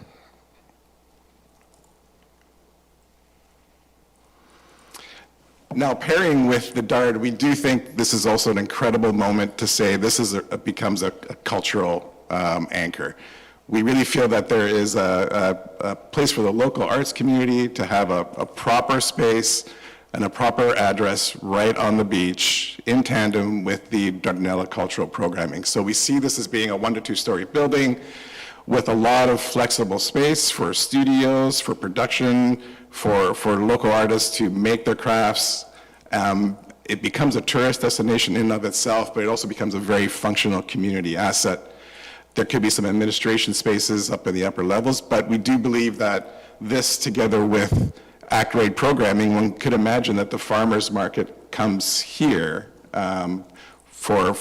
Now, pairing with the Dard, we do think this is also an incredible moment to say this is becomes a cultural anchor. We really feel that there is a place for the local arts community to have a proper space and a proper address right on the beach in tandem with the Dardanella cultural programming. So we see this as being a 1 to 2 story building with a lot of flexible space for studios, for production, for local artists to make their crafts. It becomes a tourist destination in and of itself, but it also becomes a very functional community asset. There could be some administration spaces up in the upper levels, but we do believe that this, together with Act-Rate programming, one could imagine that the farmers market comes here for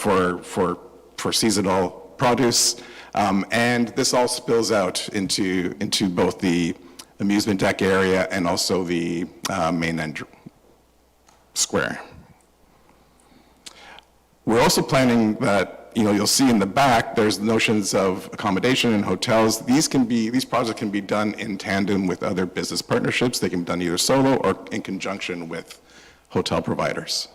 seasonal produce, and this all spills out into both the amusement deck area and also the main end square. We're also planning that, you'll see in the back, there's notions of accommodation and hotels. These projects can be done in tandem with other business partnerships. They can be done either solo or in conjunction with hotel providers.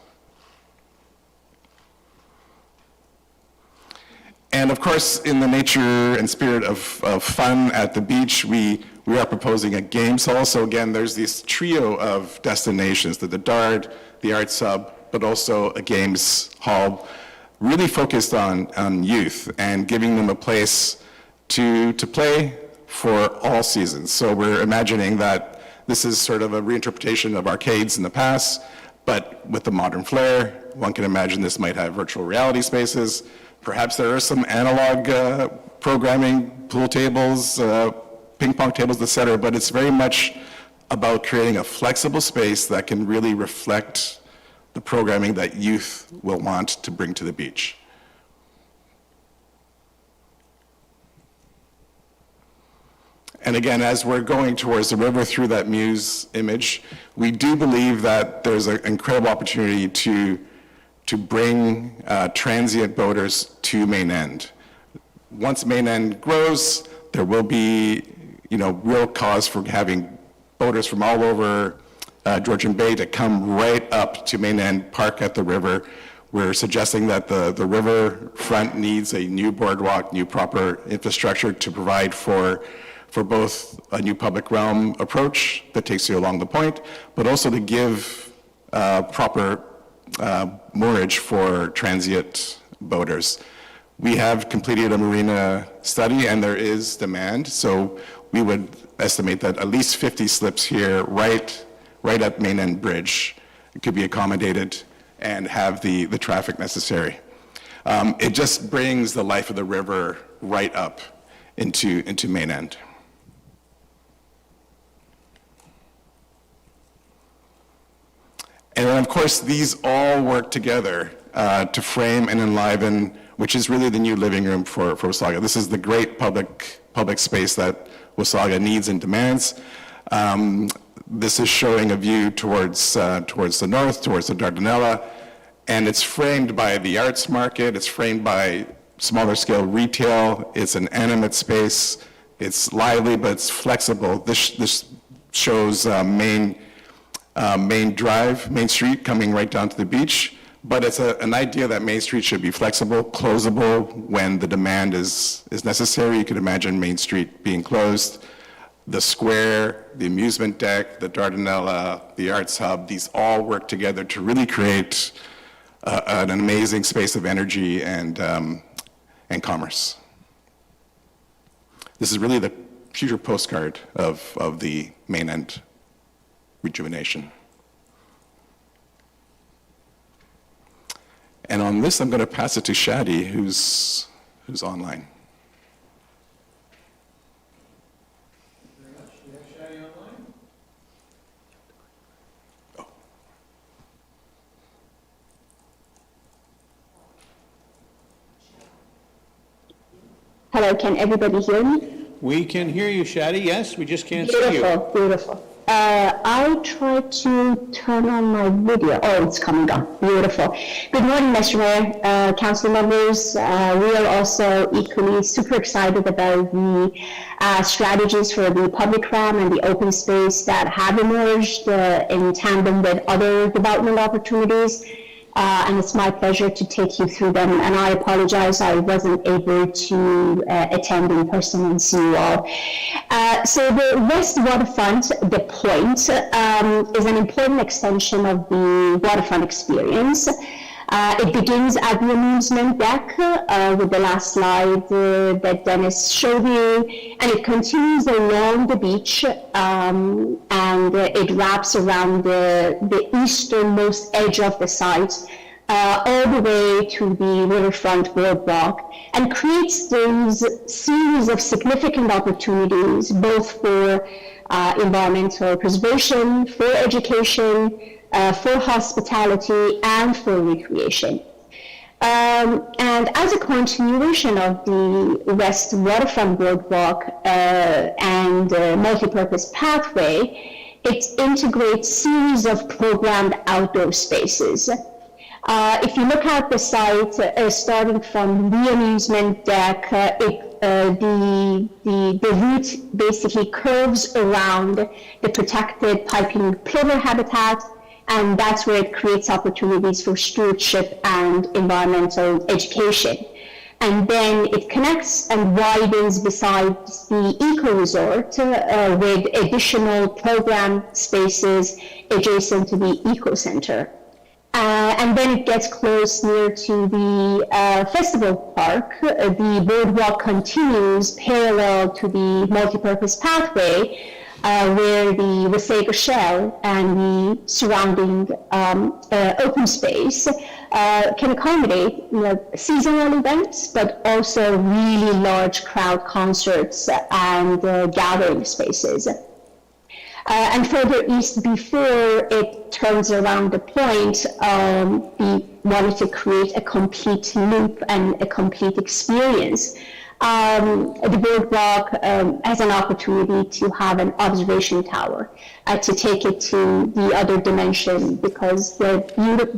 And of course, in the nature and spirit of fun at the beach, we are proposing a games hall. So again, there's this trio of destinations, the Dard, the Arts Hub, but also a games hall, really focused on youth and giving them a place to play for all seasons. So we're imagining that this is sort of a reinterpretation of arcades in the past, but with the modern flair. One can imagine this might have virtual reality spaces. Perhaps there are some analog programming, pool tables, ping pong tables, et cetera, but it's very much about creating a flexible space that can really reflect the programming that youth will want to bring to the beach. And again, as we're going towards the river through that muse image, we do believe that there's an incredible opportunity to bring transient boaters to Main End. Once Main End grows, there will be, real cause for having boaters from all over Georgian Bay to come right up to Main End, park at the river. We're suggesting that the river front needs a new boardwalk, new proper infrastructure to provide for both a new public realm approach that takes you along the point, but also to give proper moorage for transient boaters. We have completed a marina study and there is demand, so we would estimate that at least 50 slips here right at Main End Bridge could be accommodated and have the traffic necessary. It just brings the life of the river right up into Main End. And then, of course, these all work together to frame and enliven, which is really the new living room for Wasaga. This is the great public space that Wasaga needs and demands. This is showing a view towards the north, towards the Dardanella, and it's framed by the arts market, it's framed by smaller scale retail, it's an animate space, it's lively, but it's flexible. This shows Main Street coming right down to the beach, but it's an idea that Main Street should be flexible, closable when the demand is necessary. You could imagine Main Street being closed. The square, the amusement deck, the Dardanella, the Arts Hub, these all work together to really create an amazing space of energy and commerce. This is really the future postcard of the Main End rejuvenation. And on this, I'm going to pass it to Shadi, who's online. Hello, can everybody hear me? We can hear you, Shadi, yes, we just can't see you. Beautiful, beautiful. I tried to turn on my video. Oh, it's coming on. Beautiful. Good morning, Mr. Mayor, council members. We are also equally super excited about the strategies for the public realm and the open space that have emerged in tandem with other development opportunities. And it's my pleasure to take you through them. And I apologize, I wasn't able to attend in person and see you all. So the West Waterfront, the Point, is an important extension of the waterfront experience. It begins at the amusement deck with the last slide that Dennis showed you, and it continues along the beach, and it wraps around the easternmost edge of the site, all the way to the riverfront boardwalk, and creates those series of significant opportunities, both for environmental preservation, for education, for hospitality, and for recreation. And as a continuation of the West Waterfront Boardwalk and multi-purpose pathway, it integrates series of programmed outdoor spaces. If you look at the site, starting from the amusement deck, the route basically curves around the protected piping plover habitat, and that's where it creates opportunities for stewardship and environmental education. And then it connects and widens besides the eco resort with additional program spaces adjacent to the eco center. And then it gets close near to the festival park. The boardwalk continues parallel to the multipurpose pathway, where the Wasaga Shell and the surrounding open space can accommodate seasonal events, but also really large crowd concerts and gathering spaces. And further east, before it turns around the point, we wanted to create a complete loop and a complete experience. The boardwalk has an opportunity to have an observation tower to take it to the other dimension, because the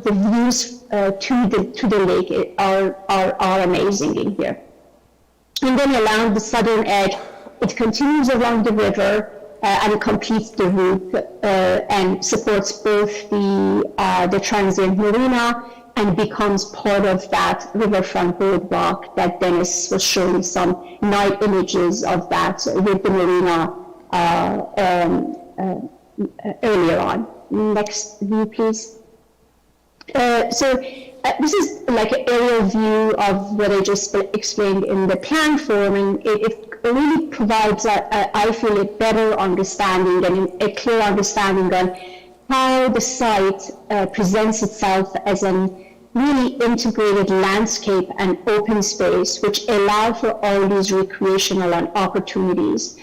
views to the lake are amazing in here. And then along the southern edge, it continues along the river and completes the route and supports both the transient marina and becomes part of that riverfront boardwalk that Dennis was showing some night images of that with the marina earlier on. Next view, please. This is like an aerial view of what I just explained in the plan form, and it really provides, I feel, a better understanding and a clear understanding on how the site presents itself as a really integrated landscape and open space, which allow for all these recreational and opportunities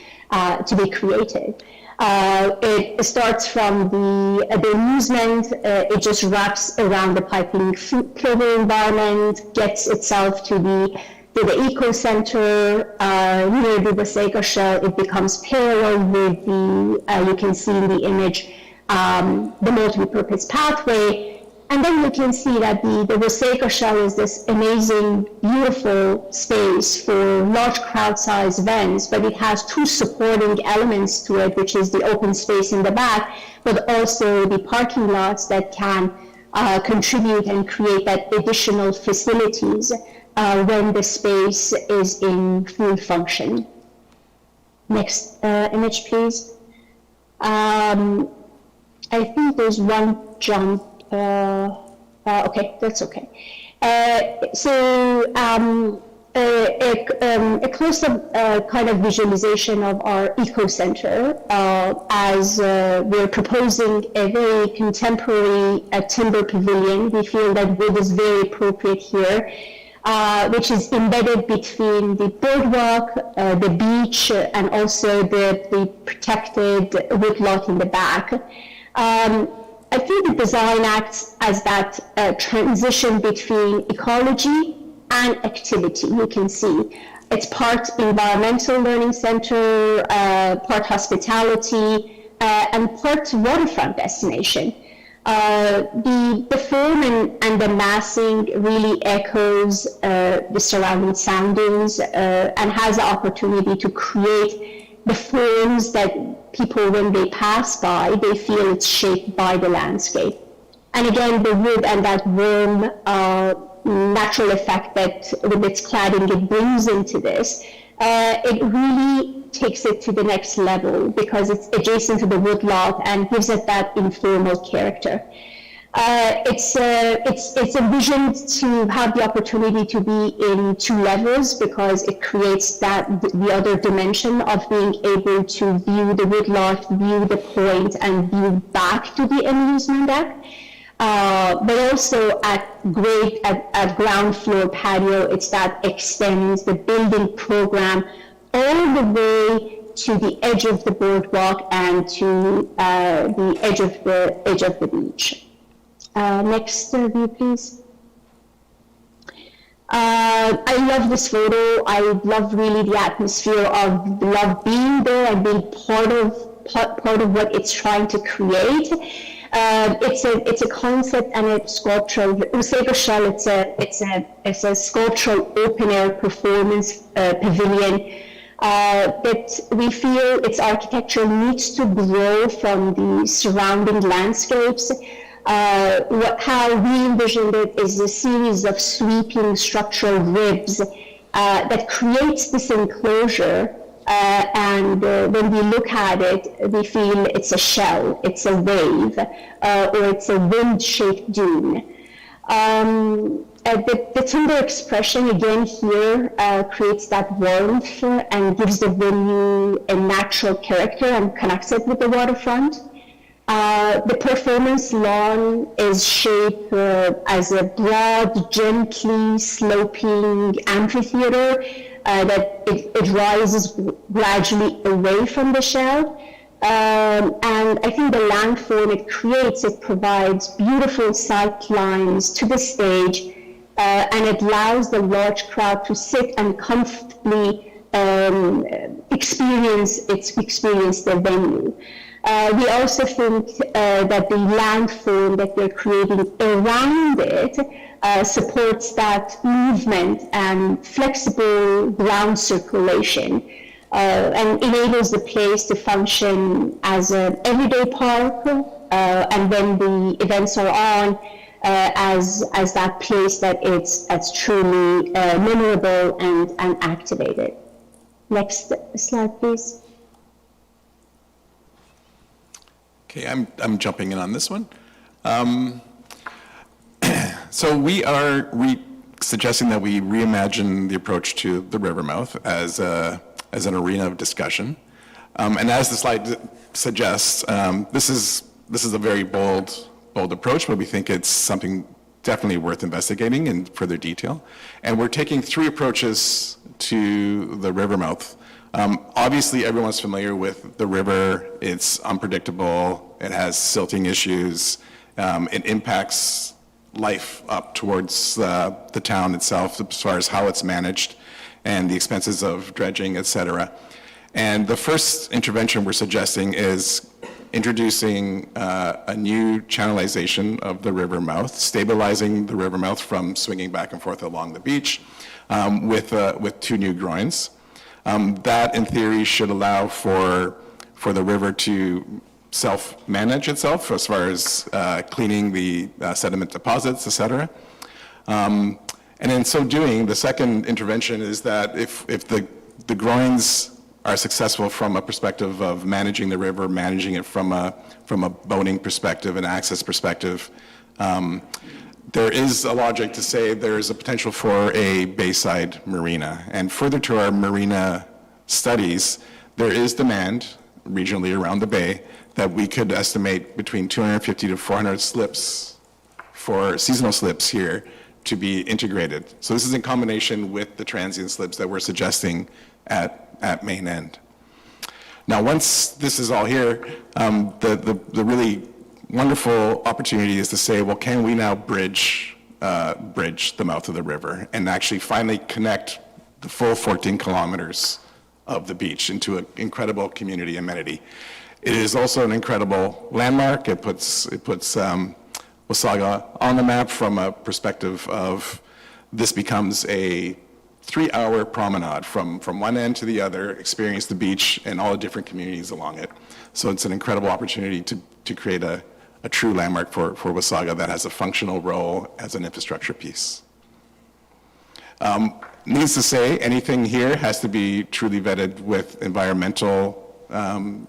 to be created. It starts from the amusement, it just wraps around the piping plover environment, gets itself to the eco center, near the Wasaga Shell. It becomes parallel with you can see in the image, the multi-purpose pathway. And then you can see that the Wasaga Shell is this amazing, beautiful space for large crowd size events, but it has two supporting elements to it, which is the open space in the back, but also the parking lots that can contribute and create that additional facilities when the space is in full function. Next image, please. I think there's one jump. Okay, that's okay. a close-up kind of visualization of our eco-center as we're proposing a very contemporary timber pavilion. We feel that wood is very appropriate here, which is embedded between the boardwalk, the beach, and also the protected woodlot in the back. I think the design acts as that transition between ecology and activity. You can see it's part environmental learning center, part hospitality, and part waterfront destination. The form and the massing really echoes the surrounding soundings and has the opportunity to create the forms that people, when they pass by, they feel it's shaped by the landscape. And again, the wood and that warm natural effect that with its cladding it brings into this, it really takes it to the next level because it's adjacent to the woodlot and gives it that informal character. It's envisioned to have the opportunity to be in 2 levels because it creates the other dimension of being able to view the woodlot, view the point, and view back to the amusement deck. But also at ground floor patio, it's that extends the building program all the way to the edge of the boardwalk and to the edge of the beach. Next view, please. I love this photo. I love really the atmosphere of love being there and being part of what it's trying to create. It's a concept and a sculptural. Usego Shell. It's a sculptural open air performance pavilion that we feel its architecture needs to grow from the surrounding landscapes. How we envisioned it is a series of sweeping structural ribs that creates this enclosure. And when we look at it, we feel it's a shell, it's a wave, or it's a wind-shaped dune. The timber expression, again, here creates that warmth and gives the venue a natural character and connects it with the waterfront. The performance lawn is shaped as a broad, gently sloping amphitheater that it rises gradually away from the shell. And I think the landform it creates, it provides beautiful sight lines to the stage, and it allows the large crowd to sit and comfortably experience the venue. We also think that the landform that we're creating around it supports that movement and flexible ground circulation and enables the place to function as an everyday park and when the events are on as that place that's truly memorable and activated. Next slide, please. Okay, I'm jumping in on this one. So we are suggesting that we reimagine the approach to the river mouth as an arena of discussion. And as the slide suggests, this is a very bold approach, but we think it's something definitely worth investigating in further detail. And we're taking 3 approaches to the river mouth. Obviously, everyone's familiar with the river. It's unpredictable. It has silting issues. It impacts life up towards the town itself as far as how it's managed and the expenses of dredging, et cetera. And the first intervention we're suggesting is introducing a new channelization of the river mouth, stabilizing the river mouth from swinging back and forth along the beach with 2 new groins. That, in theory, should allow for the river to self-manage itself as far as cleaning the sediment deposits, et cetera. And in so doing, the second intervention is that if the groins are successful from a perspective of managing the river, managing it from a boating perspective, an access perspective, there is a logic to say there is a potential for a bayside marina. And further to our marina studies, there is demand regionally around the bay that we could estimate between 250 to 400 slips for seasonal slips here to be integrated. So this is in combination with the transient slips that we're suggesting at Main End. Now, once this is all here, the really wonderful opportunity is to say, well, can we now bridge the mouth of the river and actually finally connect the full 14 kilometers of the beach into an incredible community amenity. It is also an incredible landmark. It puts Wasaga on the map from a perspective of this becomes a 3-hour promenade from one end to the other, experience the beach and all the different communities along it. So it's an incredible opportunity to create a true landmark for Wasaga that has a functional role as an infrastructure piece. Needs to say, anything here has to be truly vetted with environmental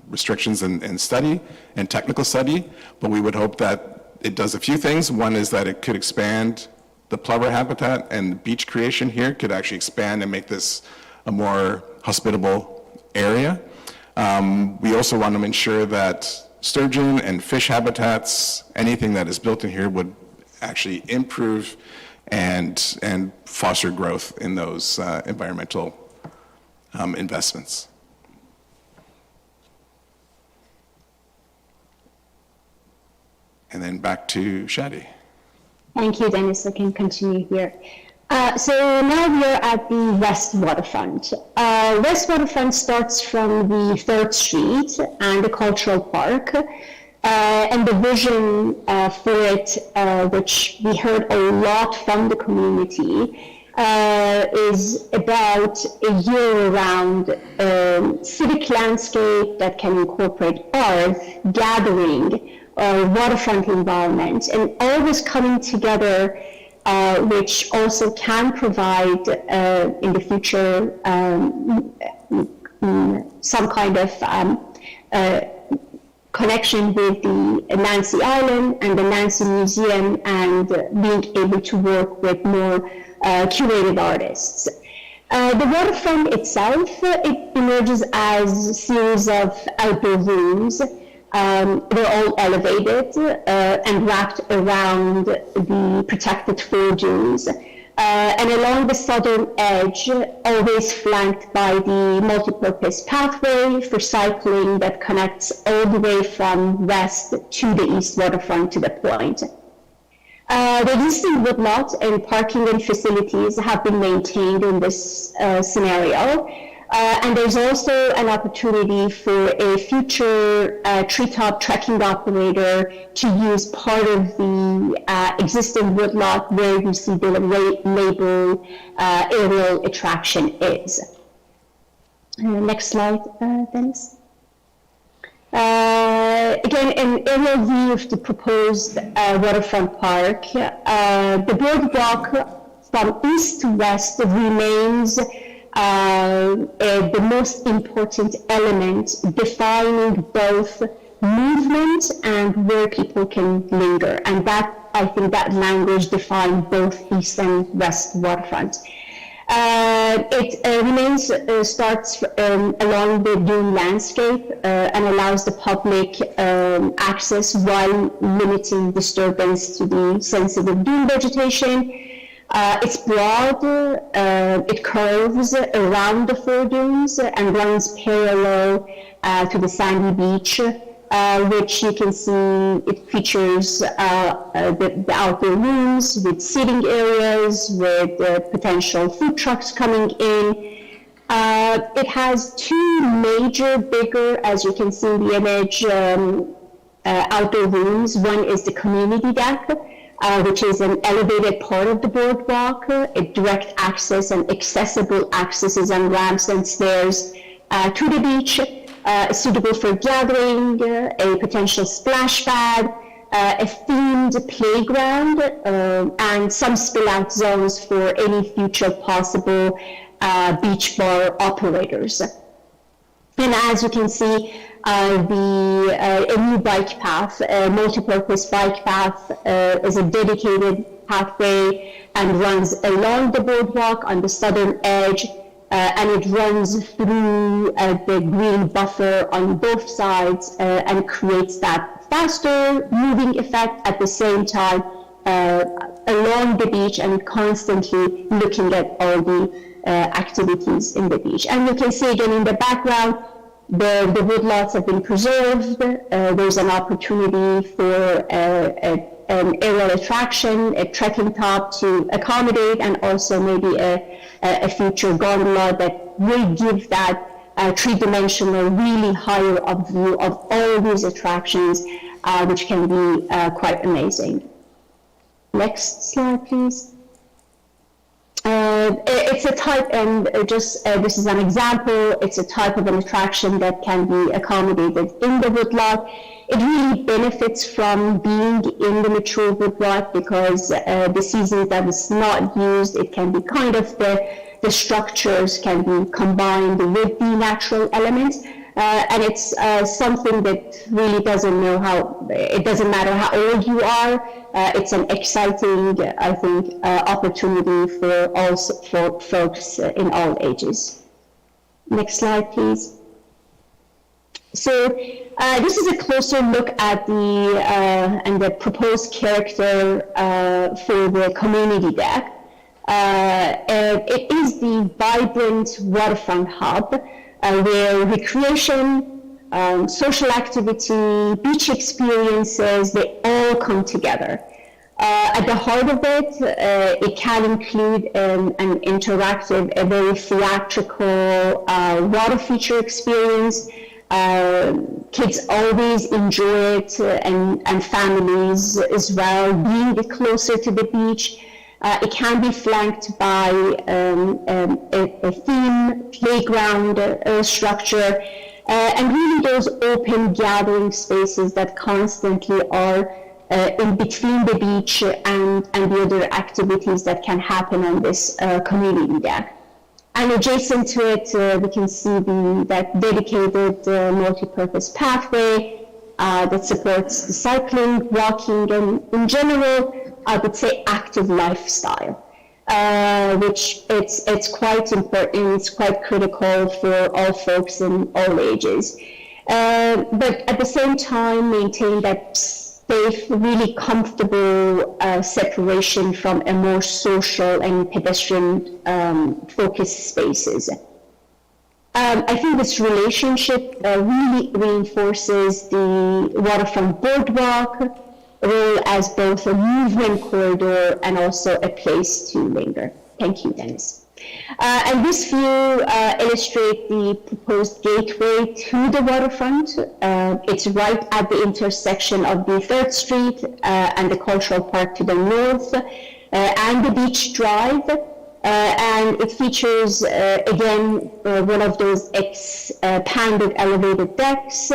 restrictions and study and technical study, but we would hope that it does a few things. One is that it could expand the plover habitat, and beach creation here could actually expand and make this a more hospitable area. We also want to ensure that sturgeon and fish habitats, anything that is built in here would actually improve and foster growth in those environmental investments. And then back to Shadi. Thank you, Dennis. I can continue here. So now we are at the West Waterfront. West Waterfront starts from the 3rd Street and the Cultural Park. And the vision for it, which we heard a lot from the community, is about a year-round civic landscape that can incorporate art, gathering, waterfront environment, and all this coming together, which also can provide in the future some kind of connection with the Nancy Island and the Nancy Museum, and being able to work with more curated artists. The waterfront itself, it emerges as a series of outdoor rooms. They're all elevated and wrapped around the protected foredunes. And along the southern edge, always flanked by the multi-purpose pathway for cycling that connects all the way from west to the east waterfront to the point. The existing woodlot and parking and facilities have been maintained in this scenario. And there's also an opportunity for a future treetop trekking operator to use part of the existing woodlot where you see the label aerial attraction is. Next slide, Dennis. Again, an aerial view of the proposed waterfront park. The boardwalk from east to west remains the most important element, defining both movement and where people can linger. And that, I think that language defines both east and west waterfront. It starts along the dune landscape and allows the public access while limiting disturbance to the sensitive dune vegetation. It's broad, it curves around the foredunes and runs parallel to the sandy beach, which you can see it features the outdoor rooms with seating areas, with potential food trucks coming in. It has two major, bigger, as you can see in the image, outdoor rooms. One is the community deck, which is an elevated part of the boardwalk, direct access and accessible accesses and ramps and stairs to the beach, suitable for gathering, a potential splash pad, a themed playground, and some spill-out zones for any future possible beach bar operators. And as you can see, a new bike path, a multi-purpose bike path, is a dedicated pathway and runs along the boardwalk on the southern edge, and it runs through the green buffer on both sides and creates that faster moving effect at the same time along the beach and constantly looking at all the activities in the beach. And you can see again in the background, the woodlots have been preserved. There's an opportunity for an aerial attraction, a trekking top to accommodate, and also maybe a future gondola that will give that three-dimensional, really higher up view of all these attractions, which can be quite amazing. Next slide, please. It's a type, and this is an example, it's a type of an attraction that can be accommodated in the woodlot. It really benefits from being in the mature woodlot because the seasons that it's not used, it can be kind of the structures can be combined with the natural elements. And it's something that really doesn't matter how old you are. It's an exciting, I think, opportunity for folks in all ages. Next slide, please. So this is a closer look at the proposed character for the community deck. It is the vibrant waterfront hub where recreation, social activity, beach experiences, they all come together. At the heart of it, it can include an interactive, a very theatrical water feature experience. Kids always enjoy it, and families as well, being closer to the beach. It can be flanked by a theme playground structure, and really those open gathering spaces that constantly are in between the beach and the other activities that can happen on this community deck. And adjacent to it, we can see that dedicated multi-purpose pathway that supports the cycling, walking, and in general, I would say active lifestyle, which it's quite important, it's quite critical for all folks in all ages. But at the same time, maintain that safe, really comfortable separation from a more social and pedestrian focused spaces. I think this relationship really reinforces the waterfront boardwalk role as both a movement corridor and also a place to linger. Thank you, Dennis. And this view illustrates the proposed gateway to the waterfront. It's right at the intersection of the 3rd Street and the Cultural Park to the north, and the Beach Drive. And it features, again, one of those expanded elevated decks.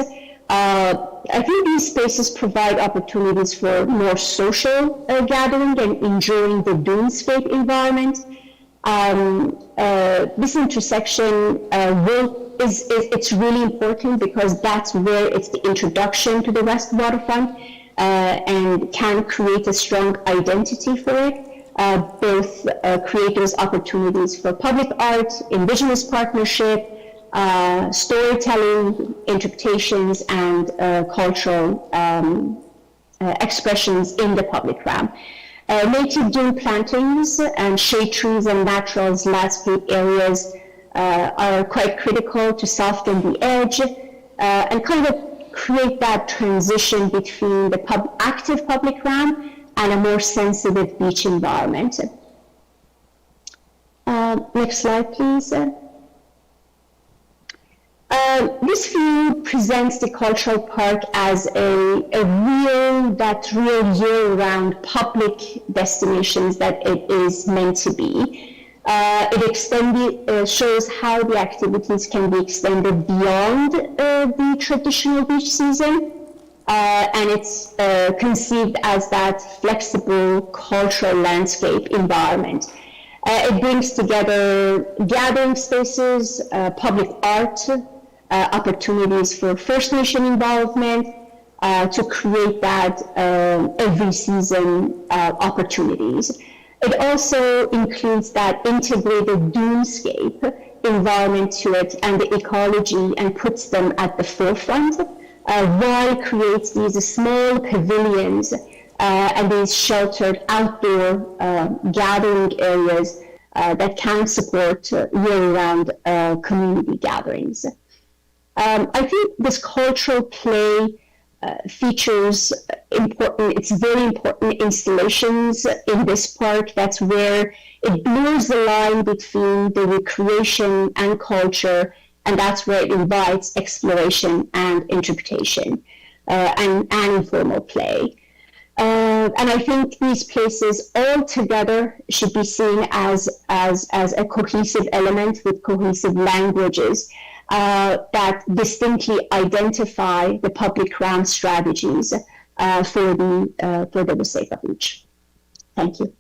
I think these spaces provide opportunities for more social gathering and enjoying the dunescape environment. This intersection it's really important because that's where it's the introduction to the West Waterfront and can create a strong identity for it. Both creators opportunities for public art, indigenous partnership, storytelling, interpretations, and cultural expressions in the public realm. Native dune plantings and shade trees and natural landscape areas are quite critical to soften the edge and kind of create that transition between the active public realm and a more sensitive beach environment. Next slide, please. This view presents the cultural park as a real year-round public destinations that it is meant to be. It shows how the activities can be extended beyond the traditional beach season, and it's conceived as that flexible cultural landscape environment. It brings together gathering spaces, public art, opportunities for First Nation involvement, to create that every season opportunities. It also includes that integrated dunescape environment to it and the ecology, and puts them at the forefront, while creates these small pavilions and these sheltered outdoor gathering areas that can support year-round community gatherings. I think this cultural play features it's very important installations in this park. That's where it blurs the line between the recreation and culture, and that's where it invites exploration and interpretation and informal play. And I think these places all together should be seen as a cohesive element with cohesive languages that distinctly identify the public realm strategies for the Wasaga Beach. Thank you.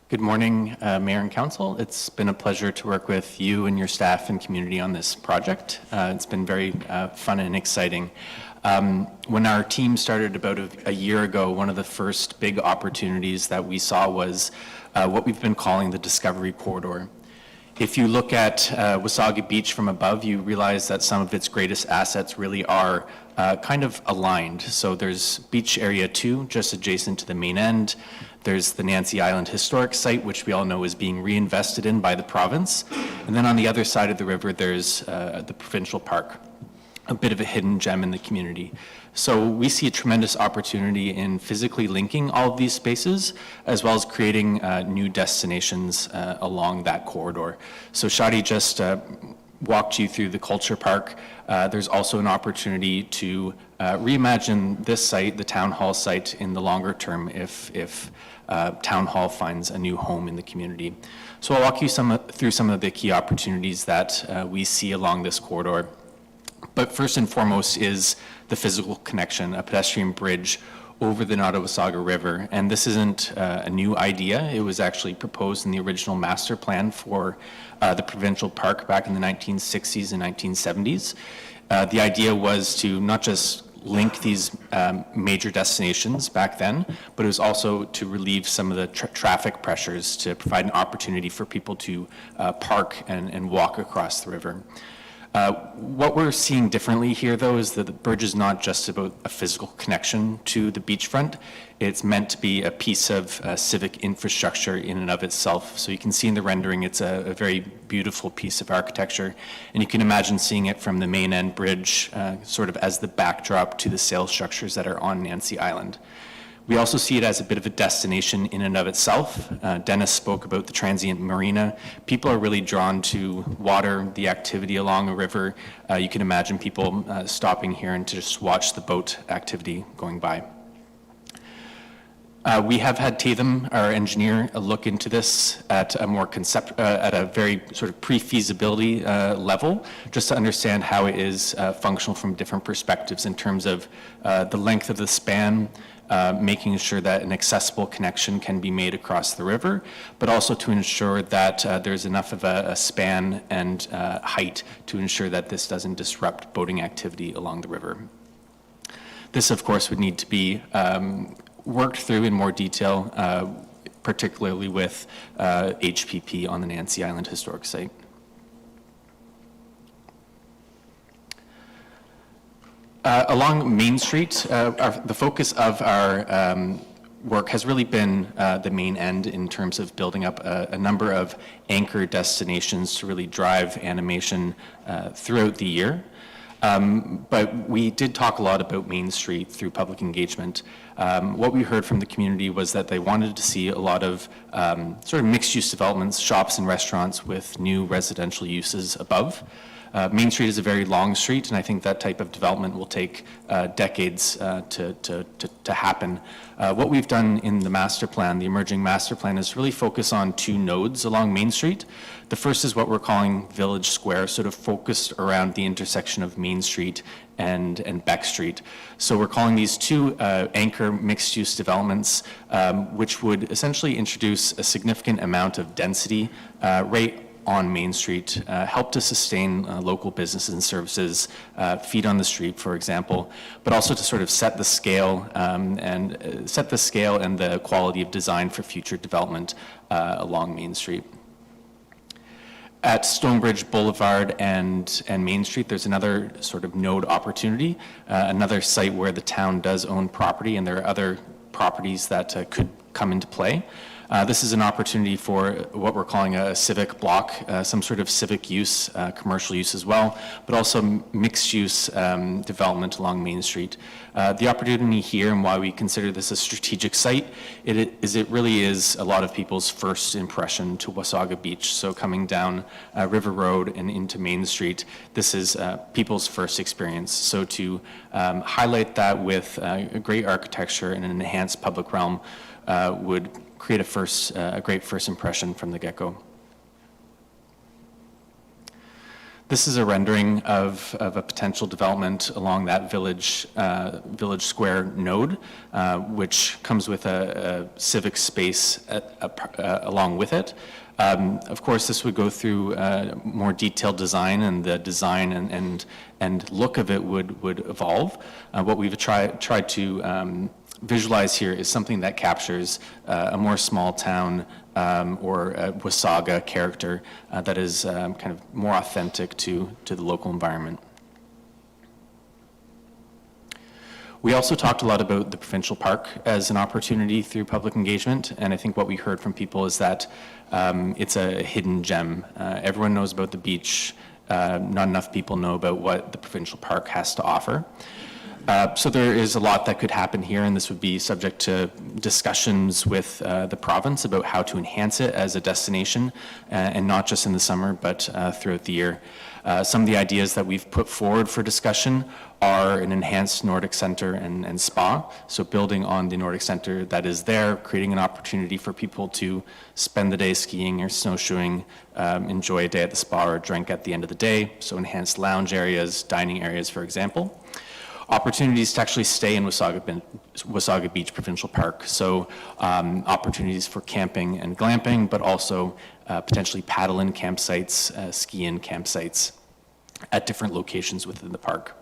Good morning, Mayor and Council. It's been a pleasure to work with you and your staff and community on this project. It's been very fun and exciting. When our team started about a year ago, one of the first big opportunities that we saw was what we've been calling the Discovery Corridor. If you look at Wasaga Beach from above, you realize that some of its greatest assets really are kind of aligned. So there's Beach Area 2, just adjacent to the main end. There's the Nancy Island Historic Site, which we all know is being reinvested in by the province. And then on the other side of the river, there's the Provincial Park, a bit of a hidden gem in the community. So we see a tremendous opportunity in physically linking all of these spaces, as well as creating new destinations along that corridor. So Shadi just walked you through the Culture Park. There's also an opportunity to reimagine this site, the Town Hall site, in the longer term if Town Hall finds a new home in the community. So I'll walk you through some of the key opportunities that we see along this corridor. But first and foremost is the physical connection, a pedestrian bridge over the Nottawasaga River. And this isn't a new idea. It was actually proposed in the original master plan for the Provincial Park back in the 1960s and 1970s. The idea was to not just link these major destinations back then, but it was also to relieve some of the traffic pressures, to provide an opportunity for people to park and walk across the river. What we're seeing differently here, though, is that the bridge is not just about a physical connection to the beachfront. It's meant to be a piece of civic infrastructure in and of itself. So you can see in the rendering, it's a very beautiful piece of architecture. And you can imagine seeing it from the main end bridge, sort of as the backdrop to the sail structures that are on Nancy Island. We also see it as a bit of a destination in and of itself. Dennis spoke about the transient marina. People are really drawn to water, the activity along a river. You can imagine people stopping here and to just watch the boat activity going by. We have had Tatham, our engineer, look into this at a more at a very sort of pre-feasibility level, just to understand how it is functional from different perspectives in terms of the length of the span, making sure that an accessible connection can be made across the river, but also to ensure that there's enough of a span and height to ensure that this doesn't disrupt boating activity along the river. This, of course, would need to be worked through in more detail, particularly with HPP on the Nancy Island Historic Site. Along Main Street, the focus of our work has really been the main end in terms of building up a number of anchor destinations to really drive animation throughout the year. But we did talk a lot about Main Street through public engagement. What we heard from the community was that they wanted to see a lot of sort of mixed-use developments, shops and restaurants with new residential uses above. Main Street is a very long street, and I think that type of development will take decades to happen. What we've done in the master plan, the emerging master plan, is really focus on two nodes along Main Street. The first is what we're calling Village Square, sort of focused around the intersection of Main Street and Beck Street. So we're calling these two anchor mixed-use developments, which would essentially introduce a significant amount of density right on Main Street, help to sustain local businesses and services, feet on the street, for example, but also to sort of set the scale and the quality of design for future development along Main Street. At Stonebridge Boulevard and Main Street, there's another sort of node opportunity, another site where the town does own property, and there are other properties that could come into play. This is an opportunity for what we're calling a civic block, some sort of civic use, commercial use as well, but also mixed use development along Main Street. The opportunity here and why we consider this a strategic site, it really is a lot of people's first impression to Wasaga Beach. So coming down River Road and into Main Street, this is people's first experience. So to highlight that with a great architecture and an enhanced public realm would create a great first impression from the get-go. This is a rendering of a potential development along that village square node, which comes with a civic space along with it. Of course, this would go through more detailed design, and the design and look of it would evolve. What we've tried to visualize here is something that captures a more small town or a Wasaga character that is kind of more authentic to the local environment. We also talked a lot about the provincial park as an opportunity through public engagement, and I think what we heard from people is that it's a hidden gem. Everyone knows about the beach, not enough people know about what the provincial park has to offer. So there is a lot that could happen here, and this would be subject to discussions with the province about how to enhance it as a destination, and not just in the summer, but throughout the year. Some of the ideas that we've put forward for discussion are an enhanced Nordic Center and spa. So building on the Nordic Center that is there, creating an opportunity for people to spend the day skiing or snowshoeing, enjoy a day at the spa or a drink at the end of the day. So enhanced lounge areas, dining areas, for example. Opportunities to actually stay in Wasaga Beach Provincial Park. So opportunities for camping and glamping, but also potentially paddle-in campsites, ski-in campsites at different locations within the park.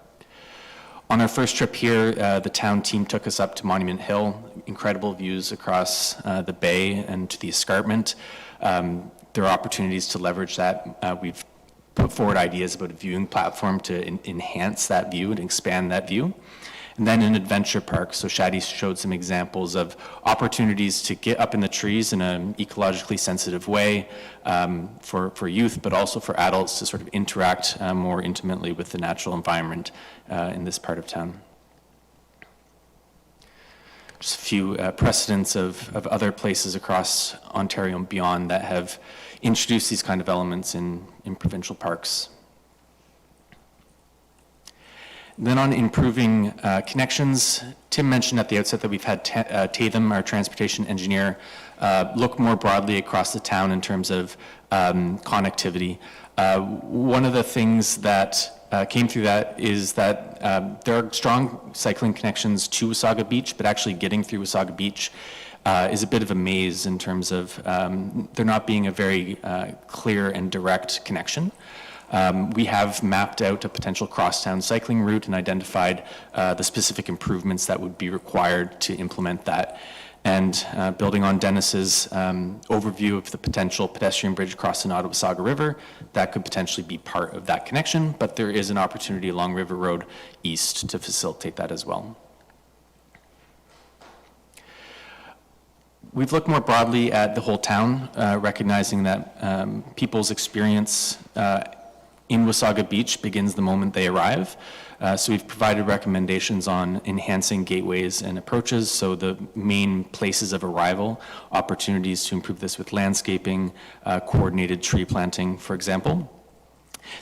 On our first trip here, the town team took us up to Monument Hill, incredible views across the bay and to the escarpment. There are opportunities to leverage that. We've put forward ideas about a viewing platform to enhance that view and expand that view. And then an adventure park. So Shadi showed some examples of opportunities to get up in the trees in an ecologically sensitive way for youth, but also for adults to sort of interact more intimately with the natural environment in this part of town. Just a few precedents of other places across Ontario and beyond that have introduced these kind of elements in provincial parks. Then on improving connections, Tim mentioned at the outset that we've had Tatham, our transportation engineer, look more broadly across the town in terms of connectivity. One of the things that came through that is that there are strong cycling connections to Wasaga Beach, but actually getting through Wasaga Beach is a bit of a maze in terms of there not being a very clear and direct connection. We have mapped out a potential crosstown cycling route and identified the specific improvements that would be required to implement that. And building on Dennis's overview of the potential pedestrian bridge across the Nottawasaga River, that could potentially be part of that connection, but there is an opportunity along River Road East to facilitate that as well. We've looked more broadly at the whole town, recognizing that people's experience in Wasaga Beach begins the moment they arrive. So we've provided recommendations on enhancing gateways and approaches, so the main places of arrival, opportunities to improve this with landscaping, coordinated tree planting, for example.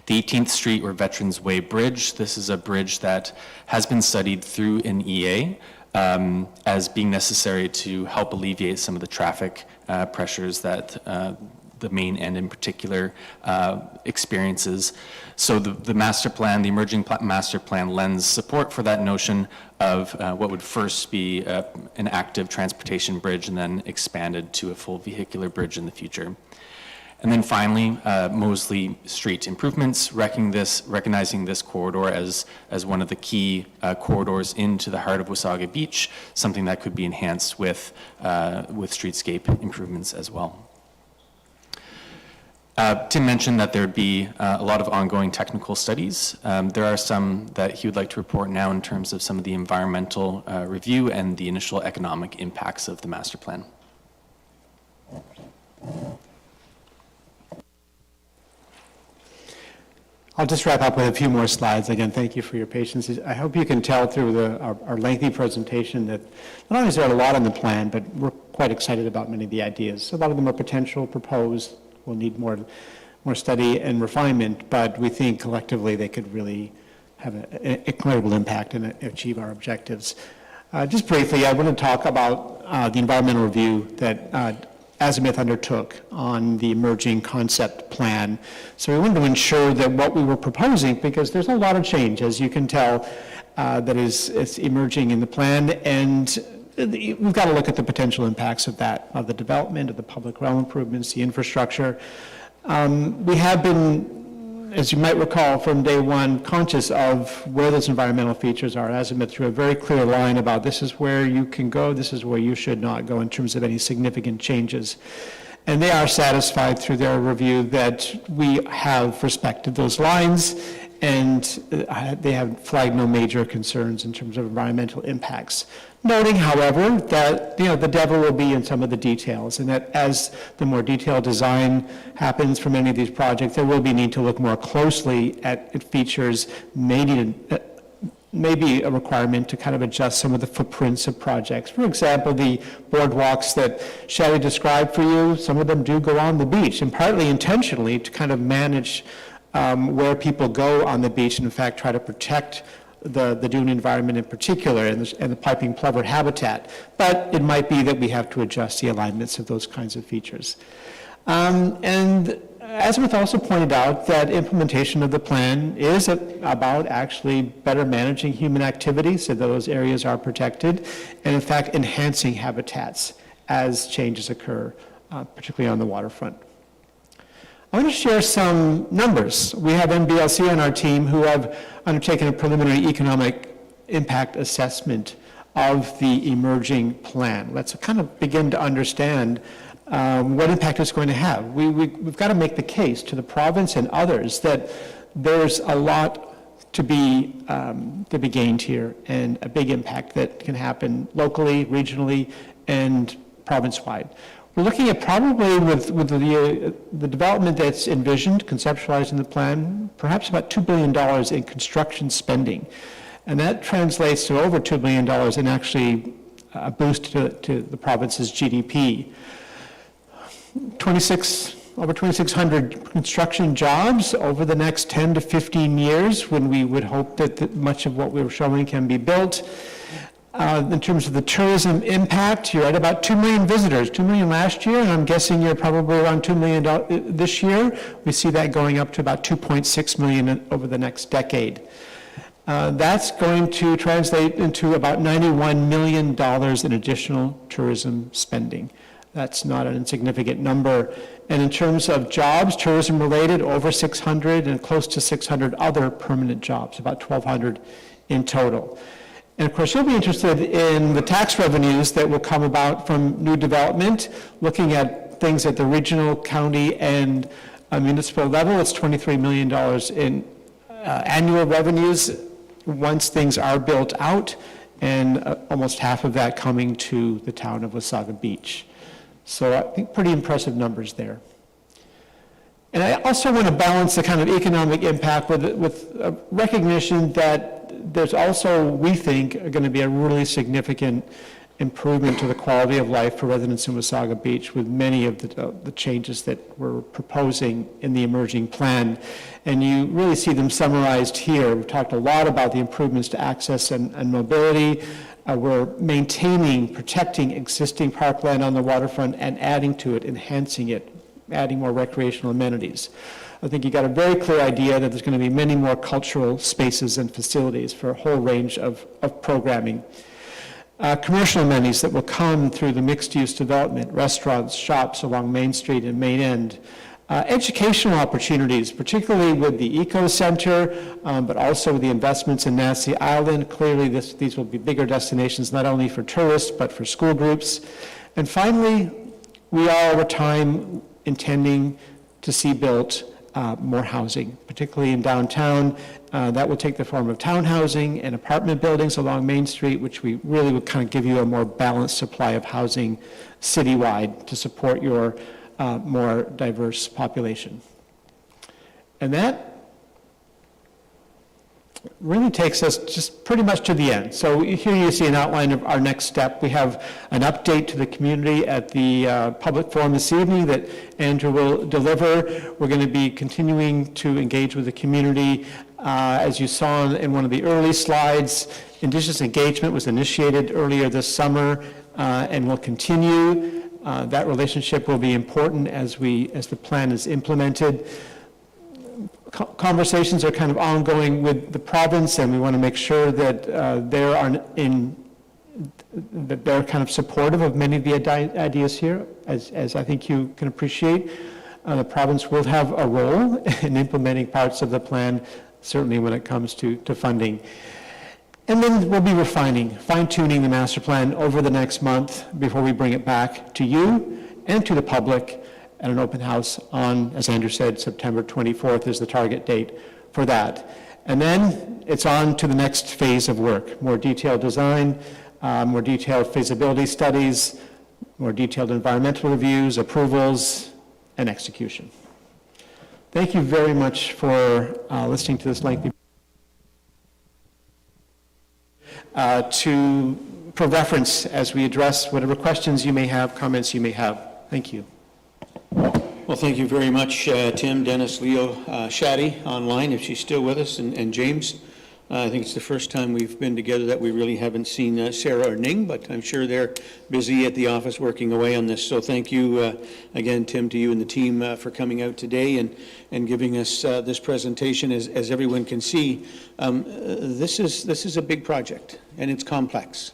The 18th Street or Veterans Way Bridge, this is a bridge that has been studied through an EA as being necessary to help alleviate some of the traffic pressures that the main end in particular experiences. So the master plan, the emerging master plan lends support for that notion of what would first be an active transportation bridge and then expanded to a full vehicular bridge in the future. And then finally, Moseley Street improvements, recognizing this corridor as one of the key corridors into the heart of Wasaga Beach, something that could be enhanced with streetscape improvements as well. Tim mentioned that there'd be a lot of ongoing technical studies. There are some that he would like to report now in terms of some of the environmental review and the initial economic impacts of the master plan. I'll just wrap up with a few more slides. Again, thank you for your patience. I hope you can tell through our lengthy presentation that not only is there a lot on the plan, but we're quite excited about many of the ideas. A lot of them are potential, proposed, will need more study and refinement, but we think collectively they could really have an incredible impact and achieve our objectives. Just briefly, I want to talk about the environmental review that Azimuth undertook on the emerging concept plan. So we wanted to ensure that what we were proposing, because there's a lot of change, as you can tell, that is emerging in the plan, and we've got to look at the potential impacts of that, of the development, of the public realm improvements, the infrastructure. We have been, as you might recall from day one, conscious of where those environmental features are. Azimuth drew a very clear line about this is where you can go, this is where you should not go in terms of any significant changes. And they are satisfied through their review that we have respected those lines, and they have flagged no major concerns in terms of environmental impacts. Noting, however, that the devil will be in some of the details, and that as the more detailed design happens for many of these projects, there will be need to look more closely at features, maybe a requirement to kind of adjust some of the footprints of projects. For example, the boardwalks that Shelley described for you, some of them do go on the beach, and partly intentionally to kind of manage where people go on the beach, and in fact try to protect the dune environment in particular and the piping plover habitat. But it might be that we have to adjust the alignments of those kinds of features. And Azimuth also pointed out that implementation of the plan is about actually better managing human activity so that those areas are protected, and in fact enhancing habitats as changes occur, particularly on the waterfront. I want to share some numbers. We have NBLC on our team who have undertaken a preliminary economic impact assessment of the emerging plan. Let's kind of begin to understand what impact it's going to have. We've got to make the case to the province and others that there's a lot to be gained here, and a big impact that can happen locally, regionally, and province-wide. We're looking at probably with the development that's envisioned, conceptualized in the plan, perhaps about $2 billion in construction spending. And that translates to over $2 billion in actually a boost to the province's GDP. Over 2,600 construction jobs over the next 10 to 15 years, when we would hope that much of what we were showing can be built. In terms of the tourism impact, you're at about 2 million visitors, 2 million last year, and I'm guessing you're probably around 2 million this year. We see that going up to about 2.6 million over the next decade. That's going to translate into about $91 million in additional tourism spending. That's not an insignificant number. And in terms of jobs, tourism-related, over 600 and close to 600 other permanent jobs, about 1,200 in total. And of course, you'll be interested in the tax revenues that will come about from new development, looking at things at the regional, county, and municipal level. It's $23 million in annual revenues once things are built out, and almost half of that coming to the town of Wasaga Beach. So I think pretty impressive numbers there. And I also want to balance the kind of economic impact with a recognition that there's also, we think, going to be a really significant improvement to the quality of life for residents in Wasaga Beach with many of the changes that we're proposing in the emerging plan. And you really see them summarized here. We've talked a lot about the improvements to access and mobility. We're maintaining, protecting existing parkland on the waterfront and adding to it, enhancing it, adding more recreational amenities. I think you got a very clear idea that there's going to be many more cultural spaces and facilities for a whole range of programming. Commercial amenities that will come through the mixed-use development, restaurants, shops along Main Street and Main End, Educational opportunities, particularly with the Eco Center, but also with the investments in Nancy Island. Clearly, these will be bigger destinations, not only for tourists, but for school groups. And finally, we are over time intending to see built more housing, particularly in downtown. That will take the form of townhousing and apartment buildings along Main Street, which we really would kind of give you a more balanced supply of housing citywide to support your more diverse population. And that really takes us just pretty much to the end. So here you see an outline of our next step. We have an update to the community at the public forum this evening that Andrew will deliver. We're going to be continuing to engage with the community. As you saw in one of the early slides, Indigenous engagement was initiated earlier this summer and will continue. That relationship will be important as the plan is implemented. Conversations are kind of ongoing with the province, and we want to make sure that they're kind of supportive of many of the ideas here, as I think you can appreciate. The province will have a role in implementing parts of the plan, certainly when it comes to funding. And then we'll be refining, fine-tuning the master plan over the next month before we bring it back to you and to the public at an open house on, as Andrew said, September 24th is the target date for that. And then it's on to the next phase of work, more detailed design, more detailed feasibility studies, more detailed environmental reviews, approvals, and execution. Thank you very much for listening to this lengthy for reference as we address whatever questions you may have, comments you may have. Thank you. Well, thank you very much, Tim, Dennis, Leo, Shadi online, if she's still with us, and James. I think it's the first time we've been together that we really haven't seen Sarah or Ning, but I'm sure they're busy at the office working away on this. So thank you again, Tim, to you and the team for coming out today and giving us this presentation. As everyone can see, this is a big project, and it's complex.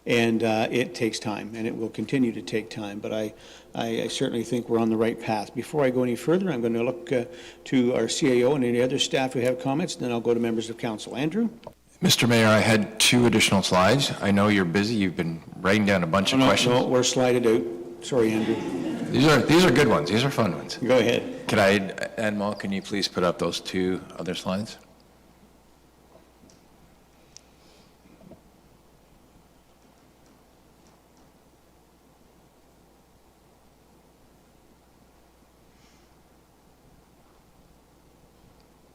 And it takes time, and it will continue to take time, but I certainly think we're on the right path. Before I go any further, I'm going to look to our CAO and any other staff who have comments, and then I'll go to members of council. Andrew? Mr. Mayor, I had 2 additional slides. I know you're busy. You've been writing down a bunch of questions. No, we're slided out. Sorry, Andrew. These are good ones. These are fun ones. Go ahead. Could I, Anmol, can you please put up those 2 other slides?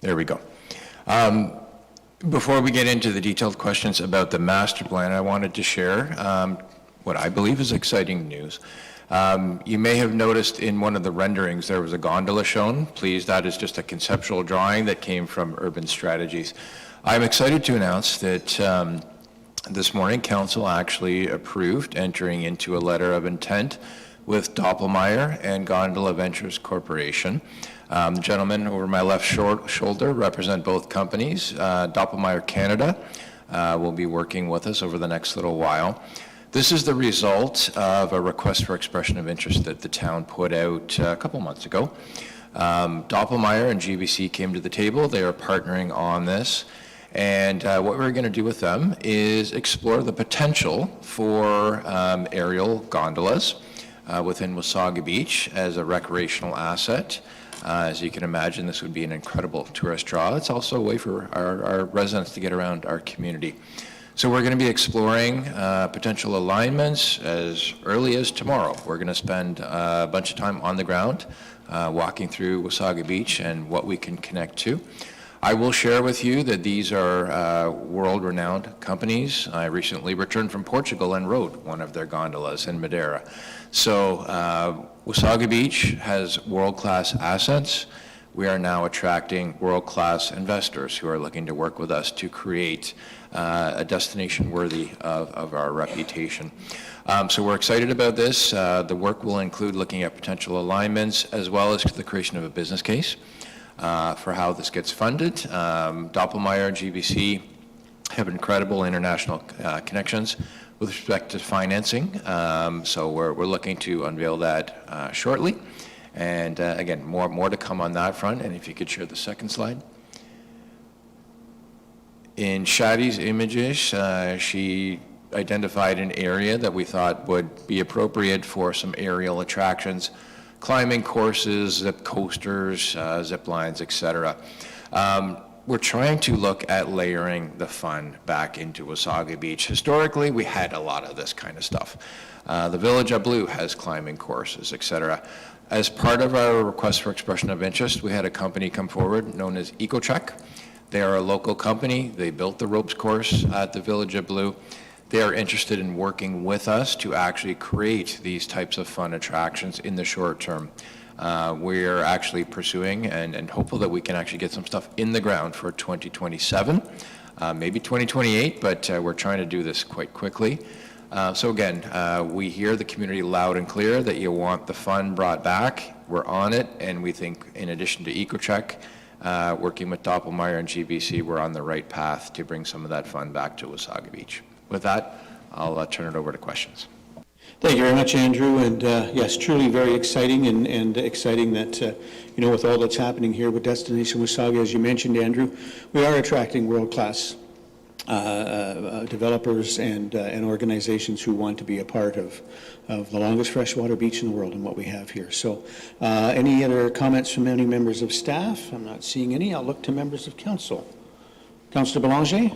There we go. Before we get into the detailed questions about the master plan, I wanted to share what I believe is exciting news. You may have noticed in one of the renderings there was a gondola shown. Please, that is just a conceptual drawing that came from Urban Strategies. I'm excited to announce that this morning Council actually approved entering into a letter of intent with Doppelmayr and Gondola Ventures Corporation. The gentlemen over my left shoulder represent both companies. Doppelmayr Canada will be working with us over the next little while. This is the result of a request for expression of interest that the town put out a couple months ago. Doppelmayr and GBC came to the table. They are partnering on this. And what we're going to do with them is explore the potential for aerial gondolas within Wasaga Beach as a recreational asset. As you can imagine, this would be an incredible tourist draw. It's also a way for our residents to get around our community. So we're going to be exploring potential alignments as early as tomorrow. We're going to spend a bunch of time on the ground walking through Wasaga Beach and what we can connect to. I will share with you that these are world-renowned companies. I recently returned from Portugal and rode one of their gondolas in Madeira. So Wasaga Beach has world-class assets. We are now attracting world-class investors who are looking to work with us to create a destination worthy of our reputation. So we're excited about this. The work will include looking at potential alignments as well as the creation of a business case for how this gets funded. Doppelmayr and GBC have incredible international connections with respect to financing. So we're looking to unveil that shortly. And again, more to come on that front. And if you could share the second slide. In Shadi's images, she identified an area that we thought would be appropriate for some aerial attractions, climbing courses, zip coasters, zip lines, etc. We're trying to look at layering the fun back into Wasaga Beach. Historically, we had a lot of this kind of stuff. The Village of Blue has climbing courses, etc. As part of our request for expression of interest, we had a company come forward known as EcoTrek. They are a local company. They built the ropes course at the Village of Blue. They are interested in working with us to actually create these types of fun attractions in the short term. We're actually pursuing and hopeful that we can actually get some stuff in the ground for 2027, maybe 2028, but we're trying to do this quite quickly. So again, we hear the community loud and clear that you want the fun brought back. We're on it, and we think in addition to EcoCheck, working with Doppelmayr and GBC, we're on the right path to bring some of that fun back to Wasaga Beach. With that, I'll turn it over to questions. Thank you very much, Andrew. And yes, truly very exciting and exciting that, with all that's happening here with Destination Wasaga, as you mentioned, Andrew, we are attracting world-class developers and organizations who want to be a part of the longest freshwater beach in the world and what we have here. So any other comments from any members of staff? I'm not seeing any. I'll look to members of council. Councillor Belanger?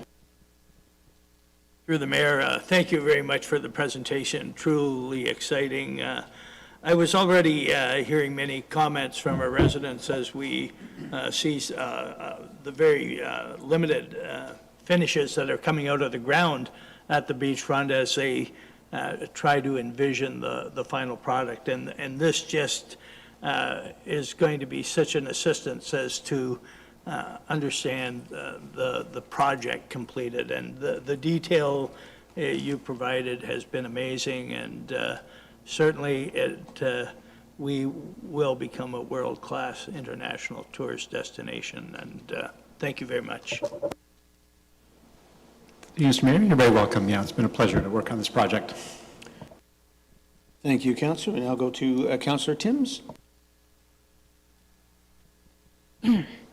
Through the mayor, thank you very much for the presentation. Truly exciting. I was already hearing many comments from our residents as we see the very limited finishes that are coming out of the ground at the beachfront as they try to envision the final product. And this just is going to be such an assistance as to understand the project completed. And the detail you provided has been amazing, and certainly we will become a world-class international tourist destination. And thank you very much. Mr. Mayor, you're very welcome. Yeah, it's been a pleasure to work on this project. Thank you, Councillor. And I'll go to Councillor Timms.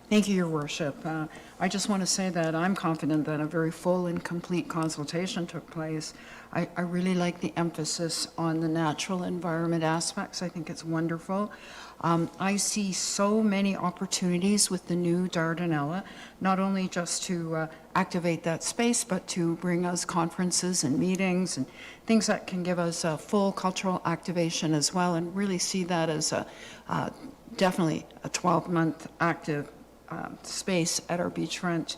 Thank you, Your Worship. I just want to say that I'm confident that a very full and complete consultation took place. I really like the emphasis on the natural environment aspects. I think it's wonderful. I see so many opportunities with the new Dardanella, not only just to activate that space, but to bring us conferences and meetings and things that can give us a full cultural activation as well, and really see that as definitely a 12-month active space at our beachfront.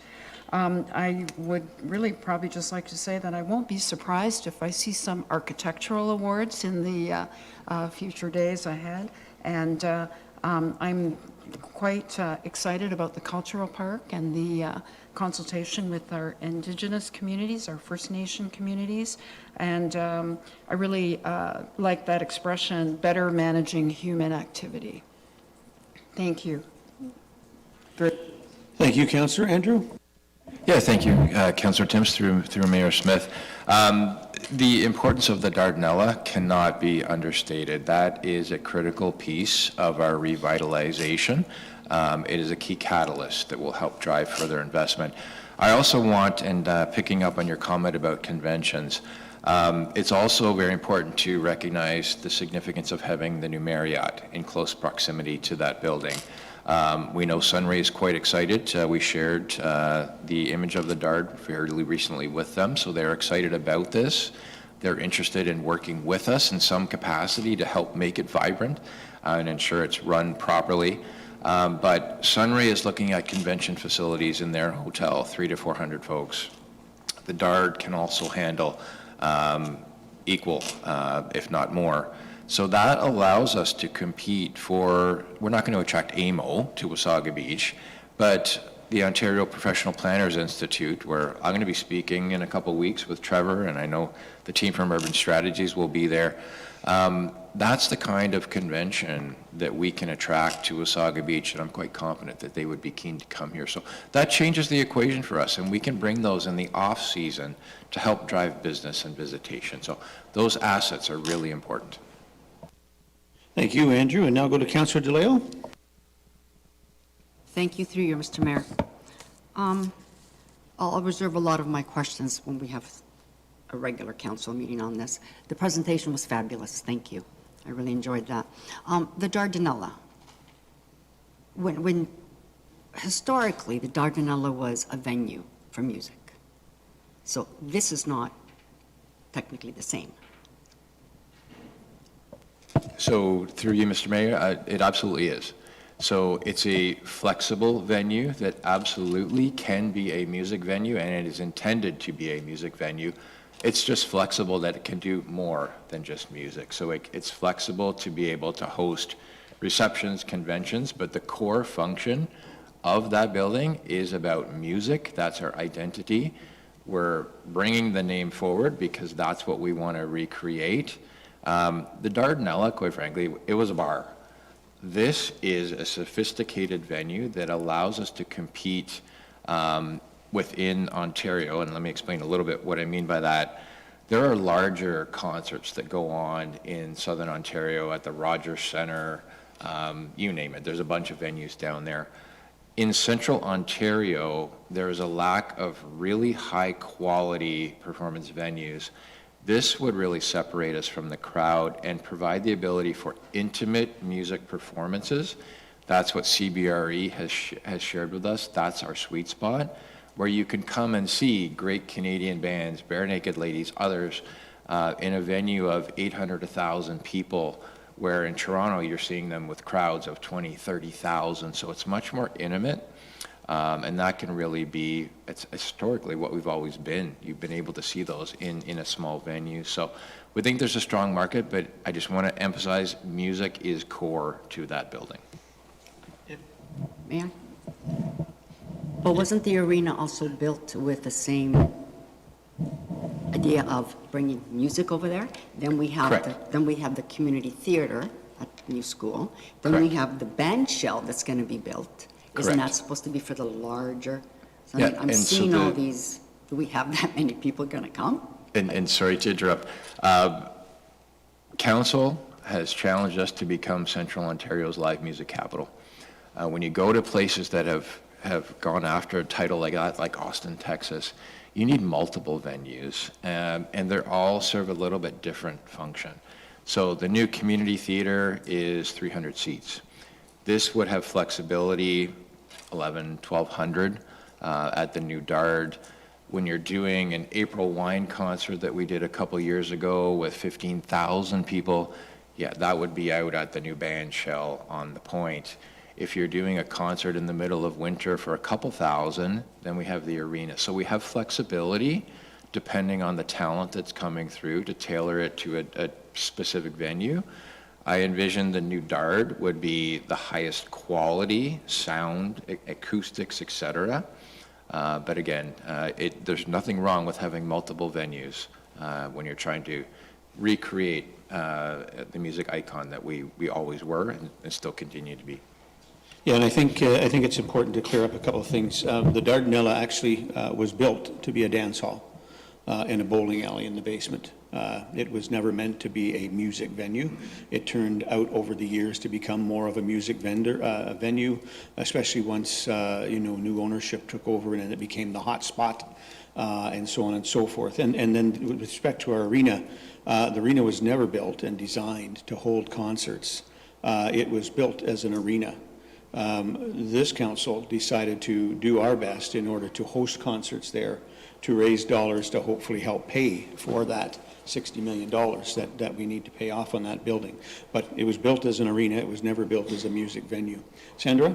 I would really probably just like to say that I won't be surprised if I see some architectural awards in the future days ahead. And I'm quite excited about the cultural park and the consultation with our Indigenous communities, our First Nation communities. And I really like that expression, better managing human activity. Thank you. Thank you, Councillor. Andrew? Yeah, thank you, Councillor Timms, through Mayor Smith. The importance of the Dardanella cannot be understated. That is a critical piece of our revitalization. It is a key catalyst that will help drive further investment. I also want, and picking up on your comment about conventions, it's also very important to recognize the significance of having the new Marriott in close proximity to that building. We know Sunray is quite excited. We shared the image of the Dard fairly recently with them, so they're excited about this. They're interested in working with us in some capacity to help make it vibrant and ensure it's run properly. But Sunray is looking at convention facilities in their hotel, 300 to 400 folks. The Dard can also handle equal, if not more. So that allows us to compete for, we're not going to attract AMO to Wasaga Beach, but the Ontario Professional Planners Institute, where I'm going to be speaking in a couple of weeks with Trevor, and I know the team from Urban Strategies will be there. That's the kind of convention that we can attract to Wasaga Beach, and I'm quite confident that they would be keen to come here. So that changes the equation for us, and we can bring those in the off-season to help drive business and visitation. So those assets are really important. Thank you, Andrew. And now go to Councillor DeLeo. Thank you, through you, Mr. Mayor. I'll reserve a lot of my questions when we have a regular council meeting on this. The presentation was fabulous. Thank you. I really enjoyed that. The Dardanella. When historically, the Dardanella was a venue for music. So this is not technically the same. So through you, Mr. Mayor, it absolutely is. So it's a flexible venue that absolutely can be a music venue, and it is intended to be a music venue. It's just flexible that it can do more than just music. So it's flexible to be able to host receptions, conventions, but the core function of that building is about music. That's our identity. We're bringing the name forward because that's what we want to recreate. The Dardanella, quite frankly, it was a bar. This is a sophisticated venue that allows us to compete within Ontario, and let me explain a little bit what I mean by that. There are larger concerts that go on in Southern Ontario at the Rogers Centre, you name it. There's a bunch of venues down there. In Central Ontario, there is a lack of really high-quality performance venues. This would really separate us from the crowd and provide the ability for intimate music performances. That's what CBRE has shared with us. That's our sweet spot, where you can come and see great Canadian bands, Bare Naked Ladies, others, in a venue of 800 to 1,000 people, where in Toronto you're seeing them with crowds of 20, 30,000. So it's much more intimate. And that can really be, it's historically what we've always been. You've been able to see those in a small venue. So we think there's a strong market, but I just want to emphasize music is core to that building. May I? But wasn't the arena also built with the same idea of bringing music over there? Then we have Correct. then we have the community theater at New School. Then we Correct. have the band shell that's going to be built. Isn't that Correct. supposed to be for the larger? So Yeah, I'm and so seeing all the- these. Do we have that many people going to come? And sorry to interrupt. Council has challenged us to become Central Ontario's live music capital. When you go to places that have gone after a title like that, like Austin, Texas, you need multiple venues, and they're all serve a little bit different function. So the new community theater is 300 seats. This would have flexibility, 1,200 at the new Dard. When you're doing an April wine concert that we did a couple years ago with 15,000 people, yeah, that would be out at the new band shell on the Point. If you're doing a concert in the middle of winter for a couple thousand, then we have the arena. So we have flexibility depending on the talent that's coming through to tailor it to a specific venue. I envision the new Dard would be the highest quality, sound, acoustics, etc. But again, there's nothing wrong with having multiple venues when you're trying to recreate the music icon that we always were and still continue to be. Yeah, and I think it's important to clear up a couple of things. The Dardanella actually was built to be a dance hall in a bowling alley in the basement. It was never meant to be a music venue. It turned out over the years to become more of a music venue, especially once new ownership took over and it became the hot spot, and so on and so forth. And then with respect to our arena, the arena was never built and designed to hold concerts. It was built as an arena. This council decided to do our best in order to host concerts there, to raise dollars to hopefully help pay for that $60 million that we need to pay off on that building. But it was built as an arena. It was never built as a music venue. Sandra?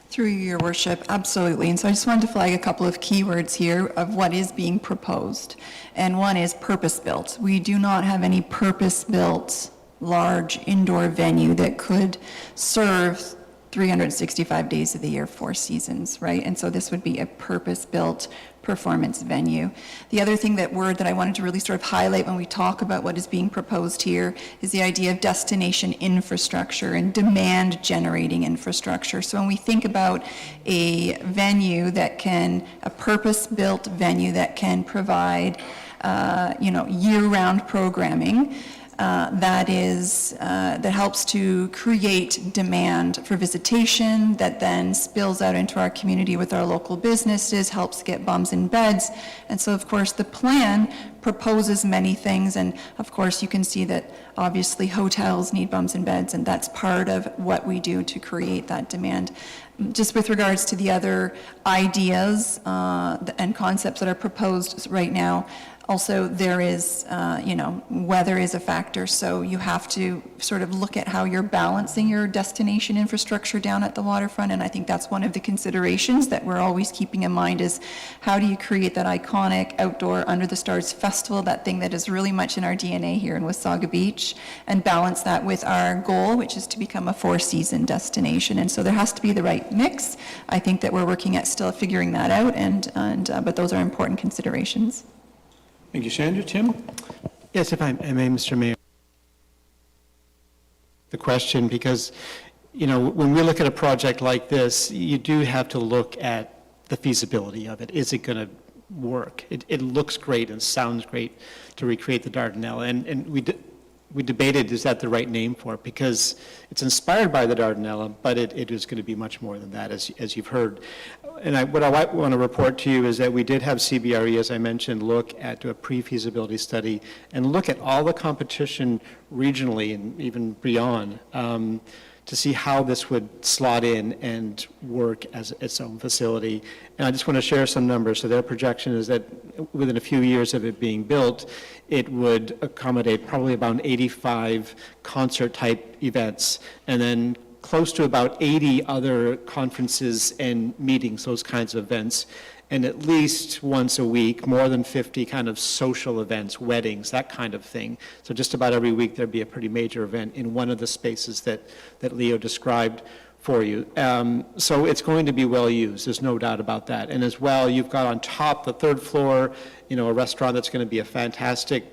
Through you, Your Worship, absolutely. And so I just wanted to flag a couple of keywords here of what is being proposed. And one is purpose-built. We do not have any purpose-built large indoor venue that could serve 365 days of the year, 4 seasons, right? And so this would be a purpose-built performance venue. The other word that I wanted to really sort of highlight when we talk about what is being proposed here is the idea of destination infrastructure and demand-generating infrastructure. So when we think about a venue a purpose-built venue that can provide, year-round programming, that helps to create demand for visitation, that then spills out into our community with our local businesses, helps get bums in beds. And so, of course, the plan proposes many things, and of course, you can see that obviously hotels need bums in beds, and that's part of what we do to create that demand. Just with regards to the other ideas and concepts that are proposed right now, also, there is, weather is a factor, so you have to sort of look at how you're balancing your destination infrastructure down at the waterfront, and I think that's one of the considerations that we're always keeping in mind is how do you create that iconic outdoor Under the Stars festival, that thing that is really much in our DNA here in Wasaga Beach, and balance that with our goal, which is to become a four-season destination. And so there has to be the right mix. I think that we're working at still figuring that out, but those are important considerations. Thank you, Sandra. Tim? Yes, if I may, Mr. Mayor. The question, because, when we look at a project like this, you do have to look at the feasibility of it. Is it going to work? It looks great and sounds great to recreate the Dardanelle, and we debated, is that the right name for it? Because it's inspired by the Dardanelle, but it is going to be much more than that, as you've heard. And what I want to report to you is that we did have CBRE, as I mentioned, look at a pre-feasibility study and look at all the competition regionally and even beyond to see how this would slot in and work as its own facility. And I just want to share some numbers. So their projection is that within a few years of it being built, it would accommodate probably about 85 concert-type events, and then close to about 80 other conferences and meetings, those kinds of events, and at least once a week, more than 50 kind of social events, weddings, that kind of thing. So just about every week there'd be a pretty major event in one of the spaces that Leo described for you. So it's going to be well used, there's no doubt about that. And as well, you've got on top, the third floor, a restaurant that's going to be a fantastic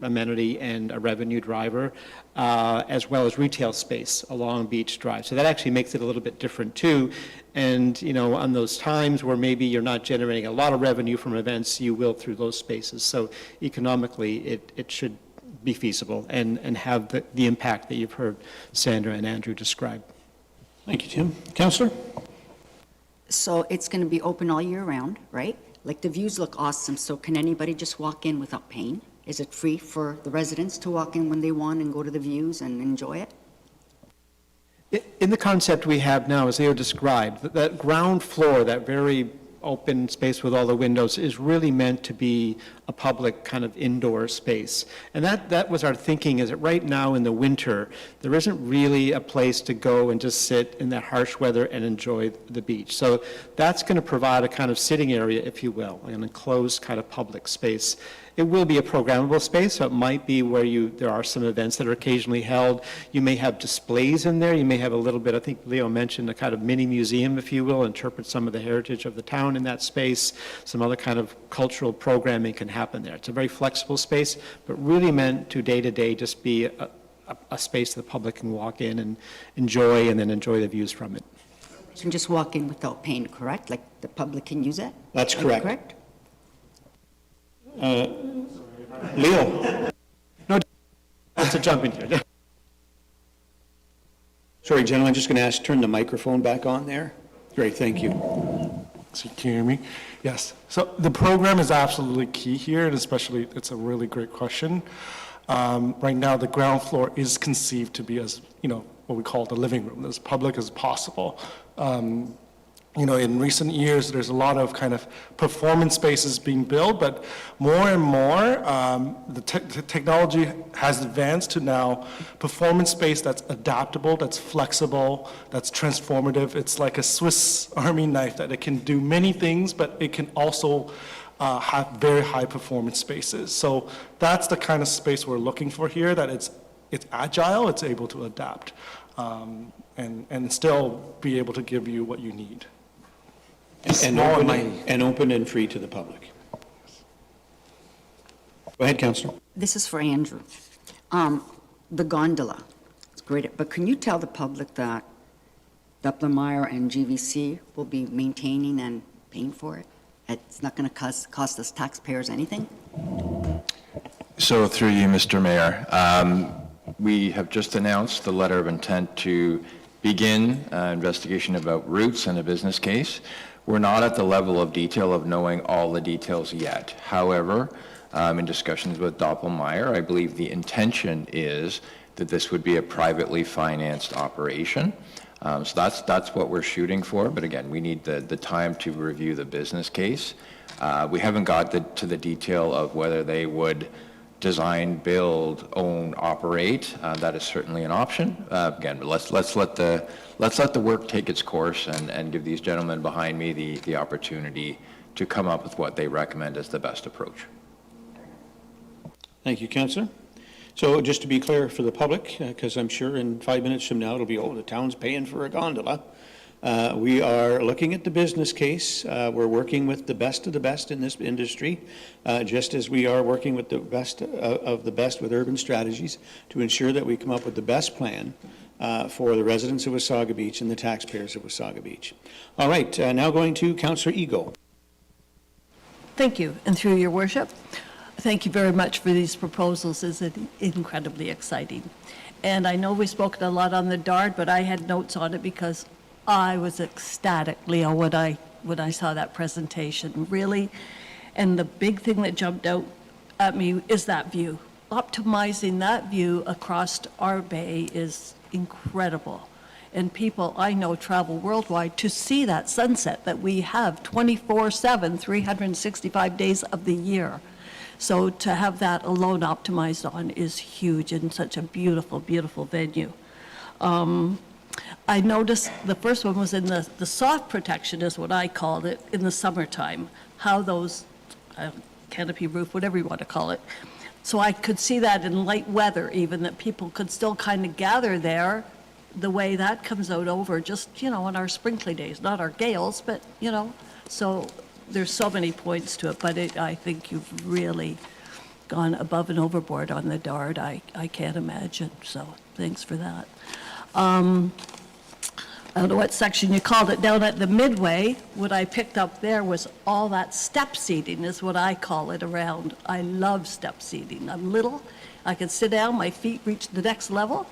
amenity and a revenue driver, as well as retail space along Beach Drive. So that actually makes it a little bit different too. And, on those times where maybe you're not generating a lot of revenue from events, you will through those spaces. So economically, it should be feasible and have the impact that you've heard Sandra and Andrew describe. Thank you, Tim. Councillor? So it's going to be open all year round, right? Like the views look awesome, so can anybody just walk in without paying? Is it free for the residents to walk in when they want and go to the views and enjoy it? In the concept we have now, as Leo described, that ground floor, that very open space with all the windows, is really meant to be a public kind of indoor space. And that was our thinking, is that right now in the winter, there isn't really a place to go and just sit in that harsh weather and enjoy the beach. So that's going to provide a kind of sitting area, if you will, an enclosed kind of public space. It will be a programmable space, so it might be where there are some events that are occasionally held. You may have displays in there. You may have a little bit, I think Leo mentioned, a kind of mini museum, if you will, interpret some of the heritage of the town in that space. Some other kind of cultural programming can happen there. It's a very flexible space, but really meant to day-to-day just be a space the public can walk in and enjoy, and then enjoy the views from it. You can just walk in without paying, correct? Like the public can use it? That's Am I correct. correct? Leo? No, it's a jump in here. Sorry, gentlemen, I'm just going to turn the microphone back on there. Great, thank you. So can you hear me? Yes. So the program is absolutely key here, and especially, it's a really great question. Right now, the ground floor is conceived to be as, what we call the living room, as public as possible. In recent years, there's a lot of kind of performance spaces being built, but more and more, the technology has advanced to now performance space that's adaptable, that's flexible, that's transformative. It's like a Swiss Army knife that it can do many things, but it can also have very high performance spaces. So that's the kind of space we're looking for here, that it's agile, it's able to adapt, and still be able to give you what you need. And open and free to the public. Go ahead, Councillor. This is for Andrew. The gondola, it's great, but can you tell the public that Doppler-Meyer and GVC will be maintaining and paying for it? It's not going to cost us taxpayers anything? So through you, Mr. Mayor, we have just announced the letter of intent to begin investigation about routes and a business case. We're not at the level of detail of knowing all the details yet. However, in discussions with Doppelmayr, I believe the intention is that this would be a privately financed operation. So that's what we're shooting for. But again, we need the time to review the business case. We haven't got to the detail of whether they would design, build, own, operate. That is certainly an option. Again, but let's let the work take its course and give these gentlemen behind me the opportunity to come up with what they recommend as the best approach. Thank you, Councillor. So just to be clear for the public, because I'm sure in 5 minutes from now it'll be, oh, the town's paying for a gondola. We are looking at the business case. We're working with the best of the best in this industry, just as we are working with the best of the best with urban strategies to ensure that we come up with the best plan for the residents of Wasaga Beach and the taxpayers of Wasaga Beach. All right, now going to Councillor Eagle. Thank you, and through your worship, thank you very much for these proposals. It's incredibly exciting. And I know we've spoken a lot on the DARD, but I had notes on it because I was ecstatic, Leo, when I saw that presentation, really. And the big thing that jumped out at me is that view. Optimizing that view across our bay is incredible. And people I know travel worldwide to see that sunset that we have 24/7, 365 days of the year. So to have that alone optimized on is huge in such a beautiful, beautiful venue. I noticed the first one was in the soft protection, is what I called it, in the summertime, how those canopy roof, whatever you want to call it. So I could see that in light weather even, that people could still kind of gather there the way that comes out over just, on our sprinkly days, not our gales, but, so there's so many points to it, but I think you've really gone above and overboard on the DARD. I can't imagine, so thanks for that. I don't know what section you called it, down at the midway, what I picked up there was all that step seating is what I call it around. I love step seating. I'm little, I can sit down, my feet reach the next level,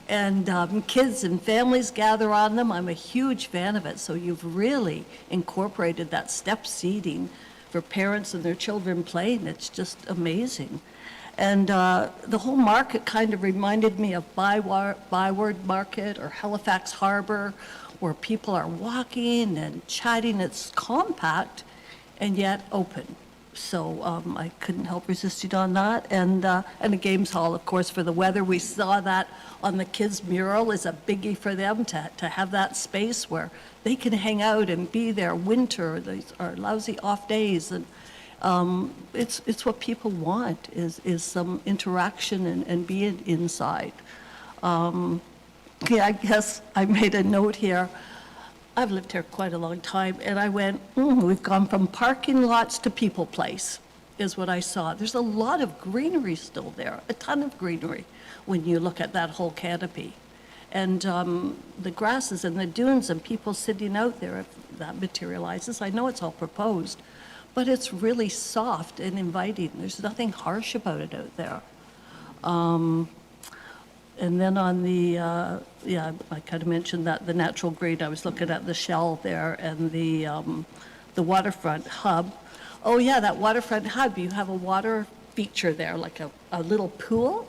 and kids and families gather on them. I'm a huge fan of it, so you've really incorporated that step seating for parents and their children playing. It's just amazing. And the whole market kind of reminded me of Byward Market or Halifax Harbor, where people are walking and chatting. It's compact and yet open. So I couldn't help resisting on that. And a games hall, of course, for the weather. We saw that on the kids' mural is a biggie for them to have that space where they can hang out and be there winter. These are lousy off days. And it's what people want is some interaction and being inside. I guess I made a note here. I've lived here quite a long time, and I went, we've gone from parking lots to people place, is what I saw. There's a lot of greenery still there, a ton of greenery when you look at that whole canopy. And the grasses and the dunes and people sitting out there, if that materializes. I know it's all proposed, but it's really soft and inviting. There's nothing harsh about it out there. And then on the, I kind of mentioned that the natural green, I was looking at the shell there and the waterfront hub. Oh yeah, that waterfront hub, you have a water feature there, like a little pool.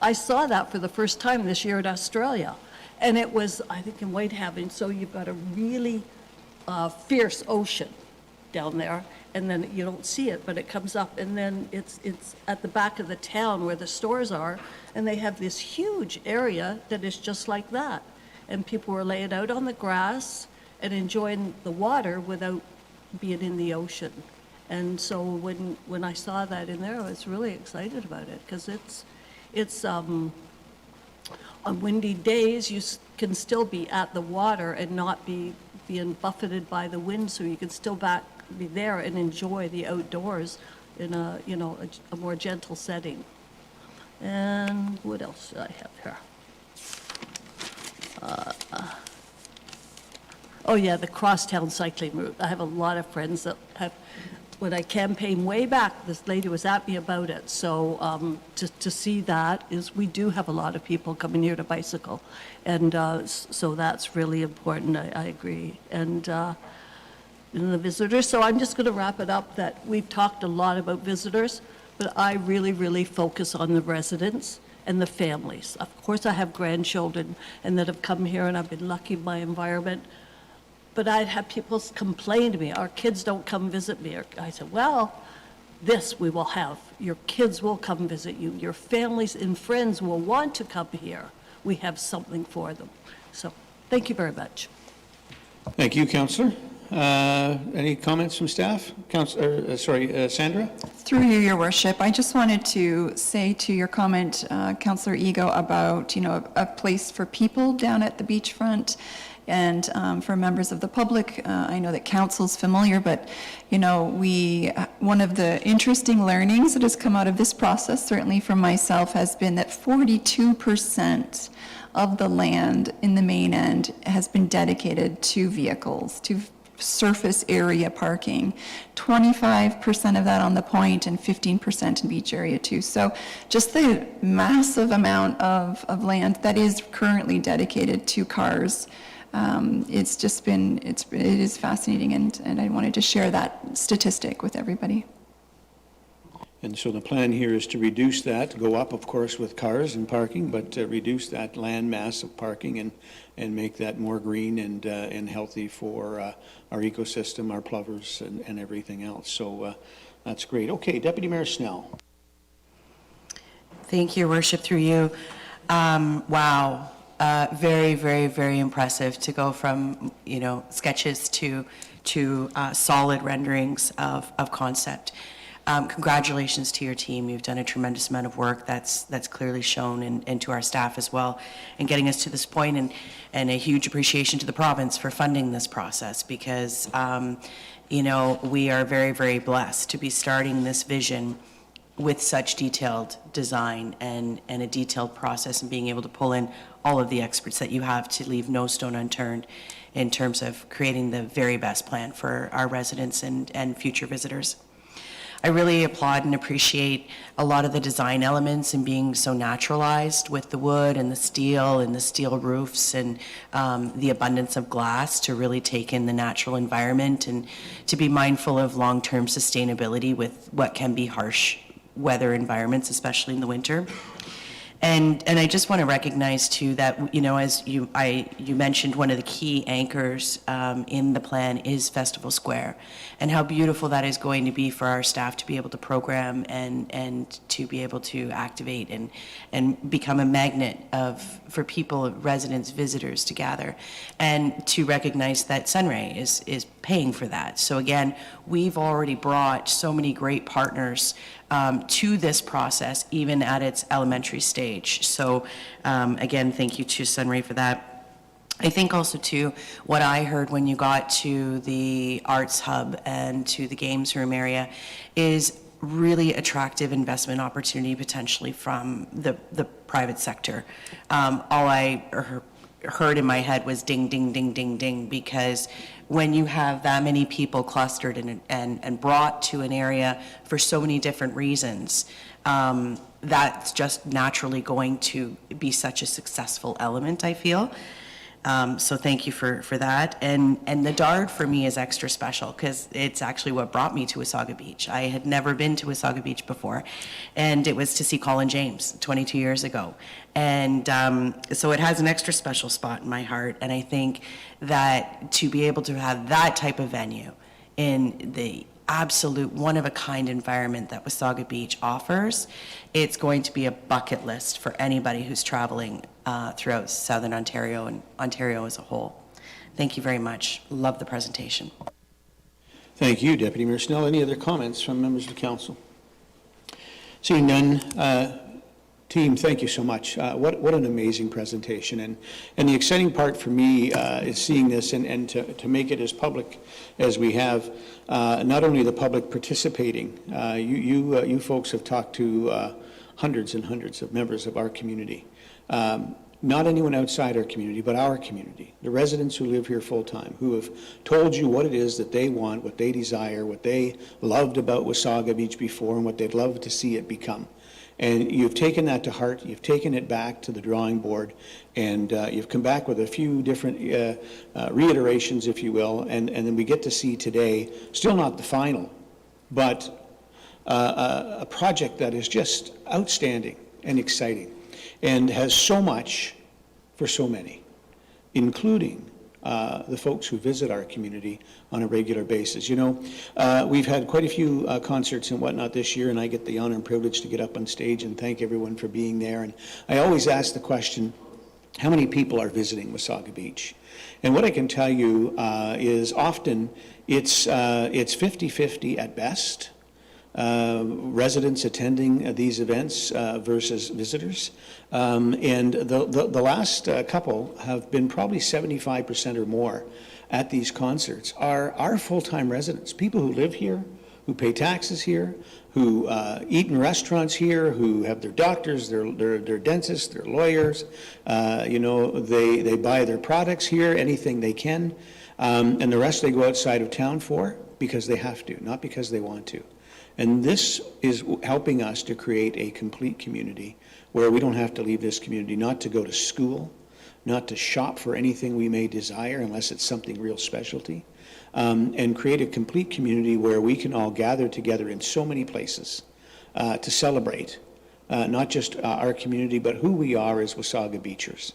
I saw that for the first time this year in Australia. And it was, I think, in Whitehaven, so you've got a really fierce ocean down there, and then you don't see it, but it comes up, and then it's at the back of the town where the stores are, and they have this huge area that is just like that. And people were laying out on the grass and enjoying the water without being in the ocean. And so when I saw that in there, I was really excited about it, because it's on windy days, you can still be at the water and not be being buffeted by the wind, so you can still be there and enjoy the outdoors in a more gentle setting. And what else do I have here? Oh yeah, the crosstown cycling route. I have a lot of friends that have when I campaigned way back, this lady was at me about it. So to see that is, we do have a lot of people coming here to bicycle. And so that's really important, I agree. And the visitors, so I'm just going to wrap it up that we've talked a lot about visitors, but I really, really focus on the residents and the families. Of course, I have grandchildren and that have come here, and I've been lucky in my environment. But I'd have people complain to me, our kids don't come visit me. I said, well, this we will have. Your kids will come visit you. Your families and friends will want to come here. We have something for them. So thank you very much. Thank you, Councillor. Any comments from staff? Sandra? Through you, Your Worship, I just wanted to say to your comment, Councillor Ego, about, a place for people down at the beachfront. And for members of the public, I know that council's familiar, but, one of the interesting learnings that has come out of this process, certainly for myself, has been that 42% of the land in the main end has been dedicated to vehicles, to surface area parking, 25% of that on the point and 15% in beach area too. So just the massive amount of land that is currently dedicated to cars. It's just been, it is fascinating, and I wanted to share that statistic with everybody. And so the plan here is to reduce that, go up, of course, with cars and parking, but reduce that land mass of parking and make that more green and healthy for our ecosystem, our plovers, and everything else. So that's great. Okay, Deputy Mayor Snell. Thank you, Your Worship, through you. Wow. Very, very, very impressive to go from, sketches to solid renderings of concept. Congratulations to your team. You've done a tremendous amount of work that's clearly shown, and to our staff as well, in getting us to this point, and a huge appreciation to the province for funding this process, because, we are very, very blessed to be starting this vision with such detailed design and a detailed process, and being able to pull in all of the experts that you have to leave no stone unturned in terms of creating the very best plan for our residents and future visitors. I really applaud and appreciate a lot of the design elements and being so naturalized with the wood and the steel roofs and the abundance of glass to really take in the natural environment, and to be mindful of long-term sustainability with what can be harsh weather environments, especially in the winter. And I just want to recognize too that, as you mentioned, one of the key anchors in the plan is Festival Square, and how beautiful that is going to be for our staff to be able to program and to be able to activate and become a magnet for people, residents, visitors to gather, and to recognize that Sunray is paying for that. So again, we've already brought so many great partners to this process, even at its elementary stage. So again, thank you to Sunray for that. I think also too, what I heard when you got to the Arts Hub and to the Games Room area is really attractive investment opportunity potentially from the private sector. All I heard in my head was ding, ding, ding, ding, ding, because when you have that many people clustered and brought to an area for so many different reasons, that's just naturally going to be such a successful element, I feel. So thank you for that. And the Dard for me is extra special because it's actually what brought me to Wasaga Beach. I had never been to Wasaga Beach before, and it was to see Colin James 22 years ago. And so it has an extra special spot in my heart. And I think that to be able to have that type of venue in the absolute one-of-a-kind environment that Wasaga Beach offers, it's going to be a bucket list for anybody who's traveling throughout Southern Ontario and Ontario as a whole. Thank you very much. Love the presentation. Thank you, Deputy Mayor Snell. Any other comments from members of the council? Seeing none, team, thank you so much. What an amazing presentation. And the exciting part for me is seeing this and to make it as public as we have, not only the public participating, you folks have talked to hundreds and hundreds of members of our community. not anyone outside our community, but our community, the residents who live here full-time, who have told you what it is that they want, what they desire, what they loved about Wasaga Beach before, and what they'd love to see it become. And you've taken that to heart, you've taken it back to the drawing board, and you've come back with a few different reiterations, if you will, and then we get to see today, still not the final, but a project that is just outstanding and exciting, and has so much for so many, including the folks who visit our community on a regular basis. You know, we've had quite a few concerts and whatnot this year, and I get the honor and privilege to get up on stage and thank everyone for being there. And I always ask the question, how many people are visiting Wasaga Beach? And what I can tell you is often it's 50-50 at best. Residents attending these events versus visitors. And the last couple have been probably 75% or more at these concerts are our full-time residents, people who live here, who pay taxes here, who eat in restaurants here, who have their doctors, their dentists, their lawyers. You know, they buy their products here, anything they can. And the rest they go outside of town for because they have to, not because they want to. And this is helping us to create a complete community where we don't have to leave this community, not to go to school, not to shop for anything we may desire unless it's something real specialty, and create a complete community where we can all gather together in so many places to celebrate not just our community, but who we are as Wasaga Beachers.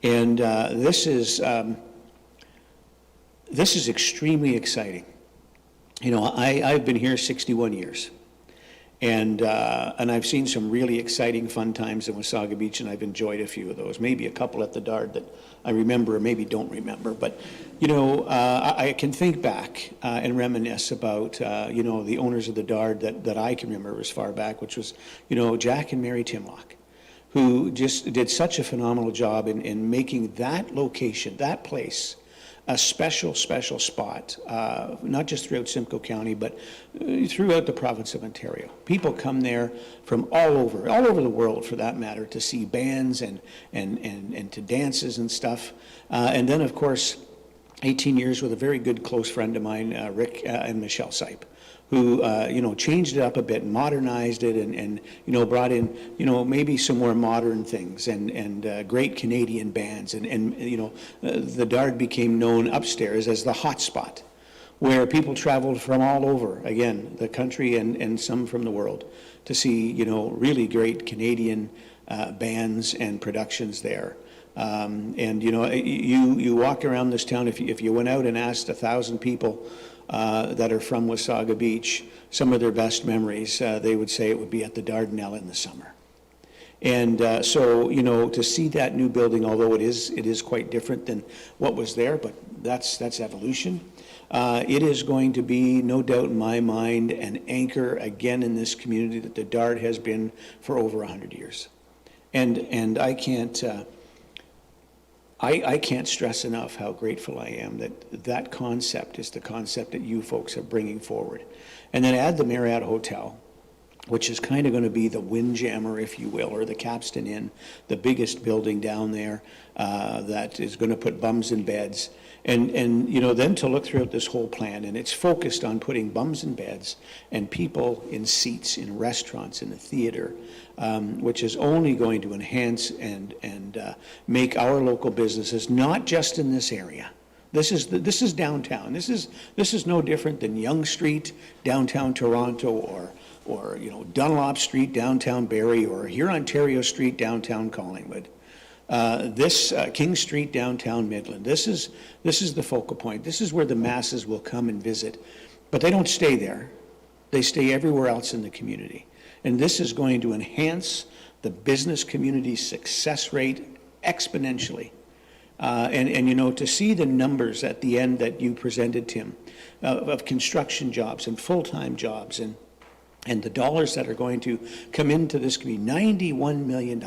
And this is extremely exciting. You know, I've been here 61 years, and I've seen some really exciting, fun times in Wasaga Beach, and I've enjoyed a few of those. Maybe a couple at the Dard that I remember, or maybe don't remember. But you know, I can think back and reminisce about you know, the owners of the Dard that I can remember as far back, which was, you know, Jack and Mary Timlock, who just did such a phenomenal job in making that location, that place, a special spot, not just throughout Simcoe County, but throughout the province of Ontario. People come there from all over the world, for that matter, to see bands and to dances and stuff. And then, of course, 18 years with a very good close friend of mine, Rick and Michelle Sipe, who you know, changed it up a bit, and modernized it, and you know, brought in, you know, maybe some more modern things, and great Canadian bands, and you know, the Dard became known upstairs as the hot spot, where people traveled from all over, again, the country and some from the world, to see, you know, really great Canadian bands and productions there. And you know, you walk around this town, if you went out and asked 1,000 people that are from Wasaga Beach, some of their best memories, they would say it would be at the Dardanelle in the summer. And so, you know, to see that new building, although it is quite different than what was there, but that's evolution. It is going to be, no doubt in my mind, an anchor again in this community that the Dard has been for over 100 years. And I can't stress enough how grateful I am that concept is the concept that you folks are bringing forward. And then add the Marriott Hotel, which is kind of going to be the Windjammer, if you will, or the Capstan Inn, the biggest building down there that is going to put bums in beds. And you know, then to look throughout this whole plan, and it's focused on putting bums in beds and people in seats in restaurants, in the theater, which is only going to enhance and make our local businesses, not just in this area. This is downtown. This is no different than Yonge Street, downtown Toronto, or you know, Dunlop Street, downtown Barrie, or Hurontario Street, downtown Collingwood. This King Street, downtown Midland. This is the focal point. This is where the masses will come and visit, but they don't stay there. They stay everywhere else in the community. And this is going to enhance the business community's success rate exponentially. And you know, to see the numbers at the end that you presented, Tim, of construction jobs and full-time jobs, and the dollars that are going to come into this community, $91 million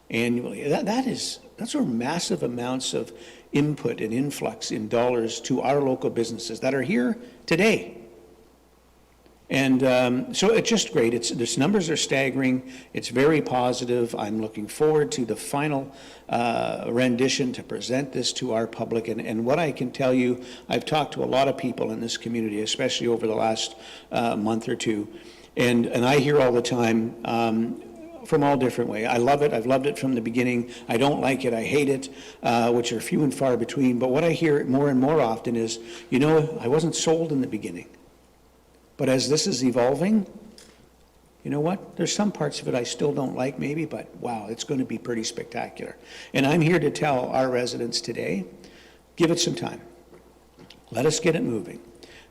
annually. Those are massive amounts of input and influx in dollars to our local businesses that are here today. And so it's just great. This numbers are staggering. It's very positive. I'm looking forward to the final rendition to present this to our public. And what I can tell you, I've talked to a lot of people in this community, especially over the last month or two, and I hear all the time from all different ways. I love it. I've loved it from the beginning. I don't like it. I hate it, which are few and far between. But what I hear more and more often is, you know, I wasn't sold in the beginning. But as this is evolving, you know what? There's some parts of it I still don't like maybe, but wow, it's going to be pretty spectacular. And I'm here to tell our residents today, give it some time. Let us get it moving.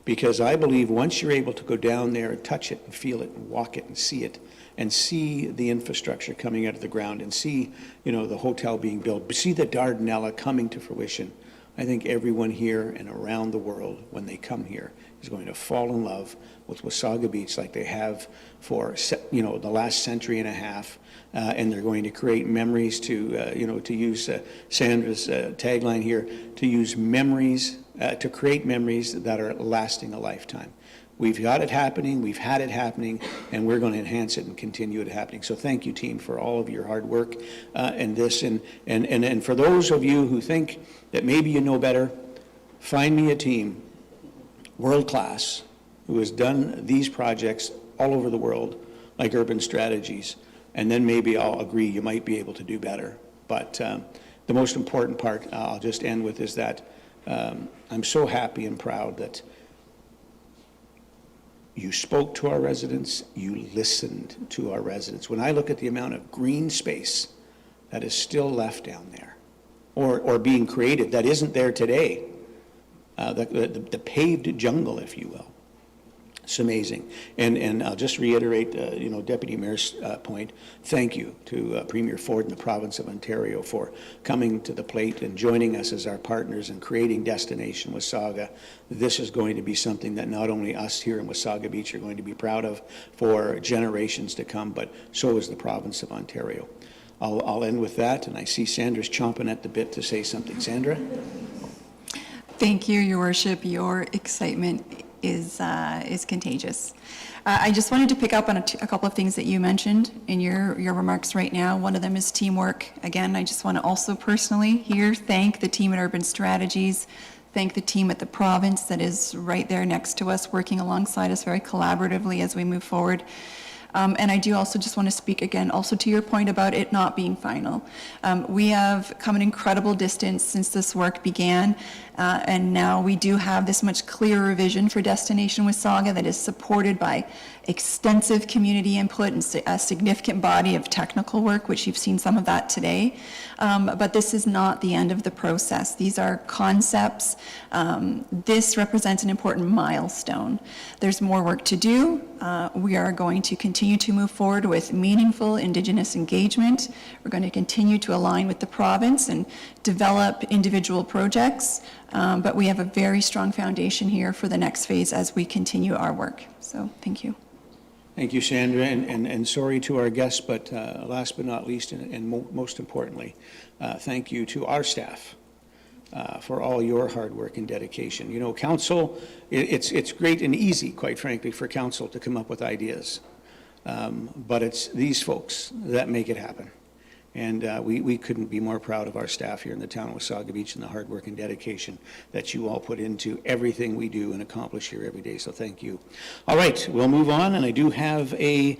Because I believe once you're able to go down there and touch it and feel it and walk it and see the infrastructure coming out of the ground and see, you know, the hotel being built, see the Dardanella coming to fruition, I think everyone here and around the world, when they come here, is going to fall in love with Wasaga Beach like they have for, you know, the last century and a half, and they're going to create memories to, you know, to use Sandra's tagline here, to use memories, to create memories that are lasting a lifetime. We've got it happening, we've had it happening, and we're going to enhance it and continue it happening. So thank you, team, for all of your hard work in this. And for those of you who think that maybe you know better, find me a team, world-class, who has done these projects all over the world, like Urban Strategies, and then maybe I'll agree you might be able to do better. But the most important part I'll just end with is that I'm so happy and proud that you spoke to our residents, you listened to our residents. When I look at the amount of green space that is still left down there, or being created, that isn't there today, the paved jungle, if you will, it's amazing. And I'll just reiterate, you know, Deputy Mayor's point. Thank you to Premier Ford and the province of Ontario for coming to the plate and joining us as our partners in creating Destination Wasaga. This is going to be something that not only us here in Wasaga Beach are going to be proud of for generations to come, but so is the province of Ontario. I'll end with that, and I see Sandra's chomping at the bit to say something. Sandra? Thank you, Your Worship. Your excitement is contagious. I just wanted to pick up on a couple of things that you mentioned in your remarks right now. One of them is teamwork. Again, I just want to also personally here thank the team at Urban Strategies, thank the team at the province that is right there next to us, working alongside us very collaboratively as we move forward. And I do also just want to speak again also to your point about it not being final. We have come an incredible distance since this work began, and now we do have this much clearer vision for Destination Wasaga that is supported by extensive community input and a significant body of technical work, which you've seen some of that today. But this is not the end of the process. These are concepts. This represents an important milestone. There's more work to do. We are going to continue to move forward with meaningful Indigenous engagement. We're going to continue to align with the province and develop individual projects. But we have a very strong foundation here for the next phase as we continue our work. So thank you. Thank you, Sandra, and sorry to our guests, but last but not least, and most importantly, thank you to our staff for all your hard work and dedication. You know, council, it's great and easy, quite frankly, for council to come up with ideas, but it's these folks that make it happen. And we couldn't be more proud of our staff here in the town of Wasaga Beach and the hard work and dedication that you all put into everything we do and accomplish here every day. So thank you. All right, we'll move on. And I do have a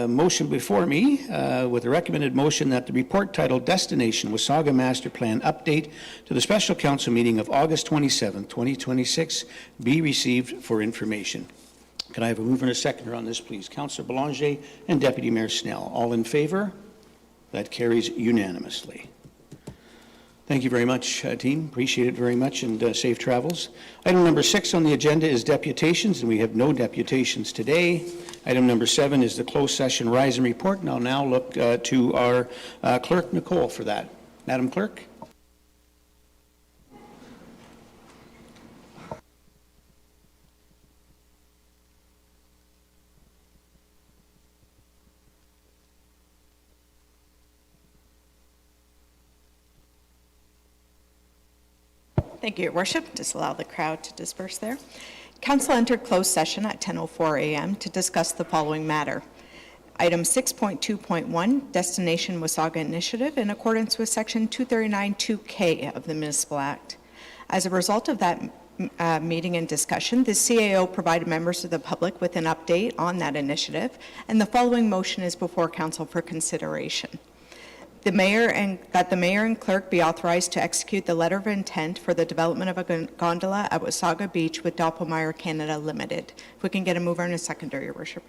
motion before me with a recommended motion that the report titled Destination Wasaga Master Plan Update to the Special Council meeting of August 27, 2026 be received for information. Can I have a mover and a seconder on this, please? Councillor Belanger and Deputy Mayor Snell. All in favor? That carries unanimously. Thank you very much, team. Appreciate it very much, and safe travels. Item number 6 on the agenda is deputations, and we have no deputations today. Item number 7 is the closed session rise and report, and I'll now look to our clerk, Nicole, for that. Madam Clerk? Thank you, Your Worship. Just allow the crowd to disperse there. Council entered closed session at 10:04 a.m. to discuss the following matter. Item 6.2.1, Destination Wasaga Initiative, in accordance with Section 239(2)K of the Municipal Act. As a result of that meeting and discussion, the CAO provided members of the public with an update on that initiative, and the following motion is before Council for consideration. That the mayor and clerk be authorized to execute the letter of intent for the development of a gondola at Wasaga Beach with Doppelmayr Canada Limited. If we can get a mover and a seconder, Your Worship.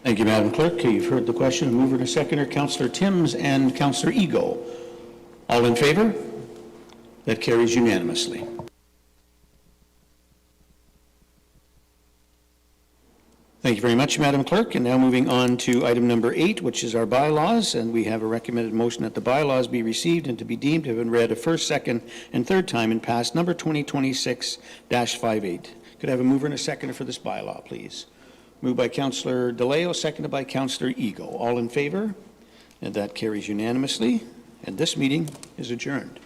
Thank you, Madam Clerk. You've heard the question. Mover and a seconder, Councillor Timms and Councillor Ego. All in favor? That carries unanimously. Thank you very much, Madam Clerk. And now moving on to item number 8, which is our bylaws. And we have a recommended motion that the bylaws be received and to be deemed to have been read a first, second, and third time and passed number 2026-58. Could I have a mover and a seconder for this bylaw, please? Moved by Councillor DeLeo, seconded by Councillor Ego. All in favor? And that carries unanimously. And this meeting is adjourned.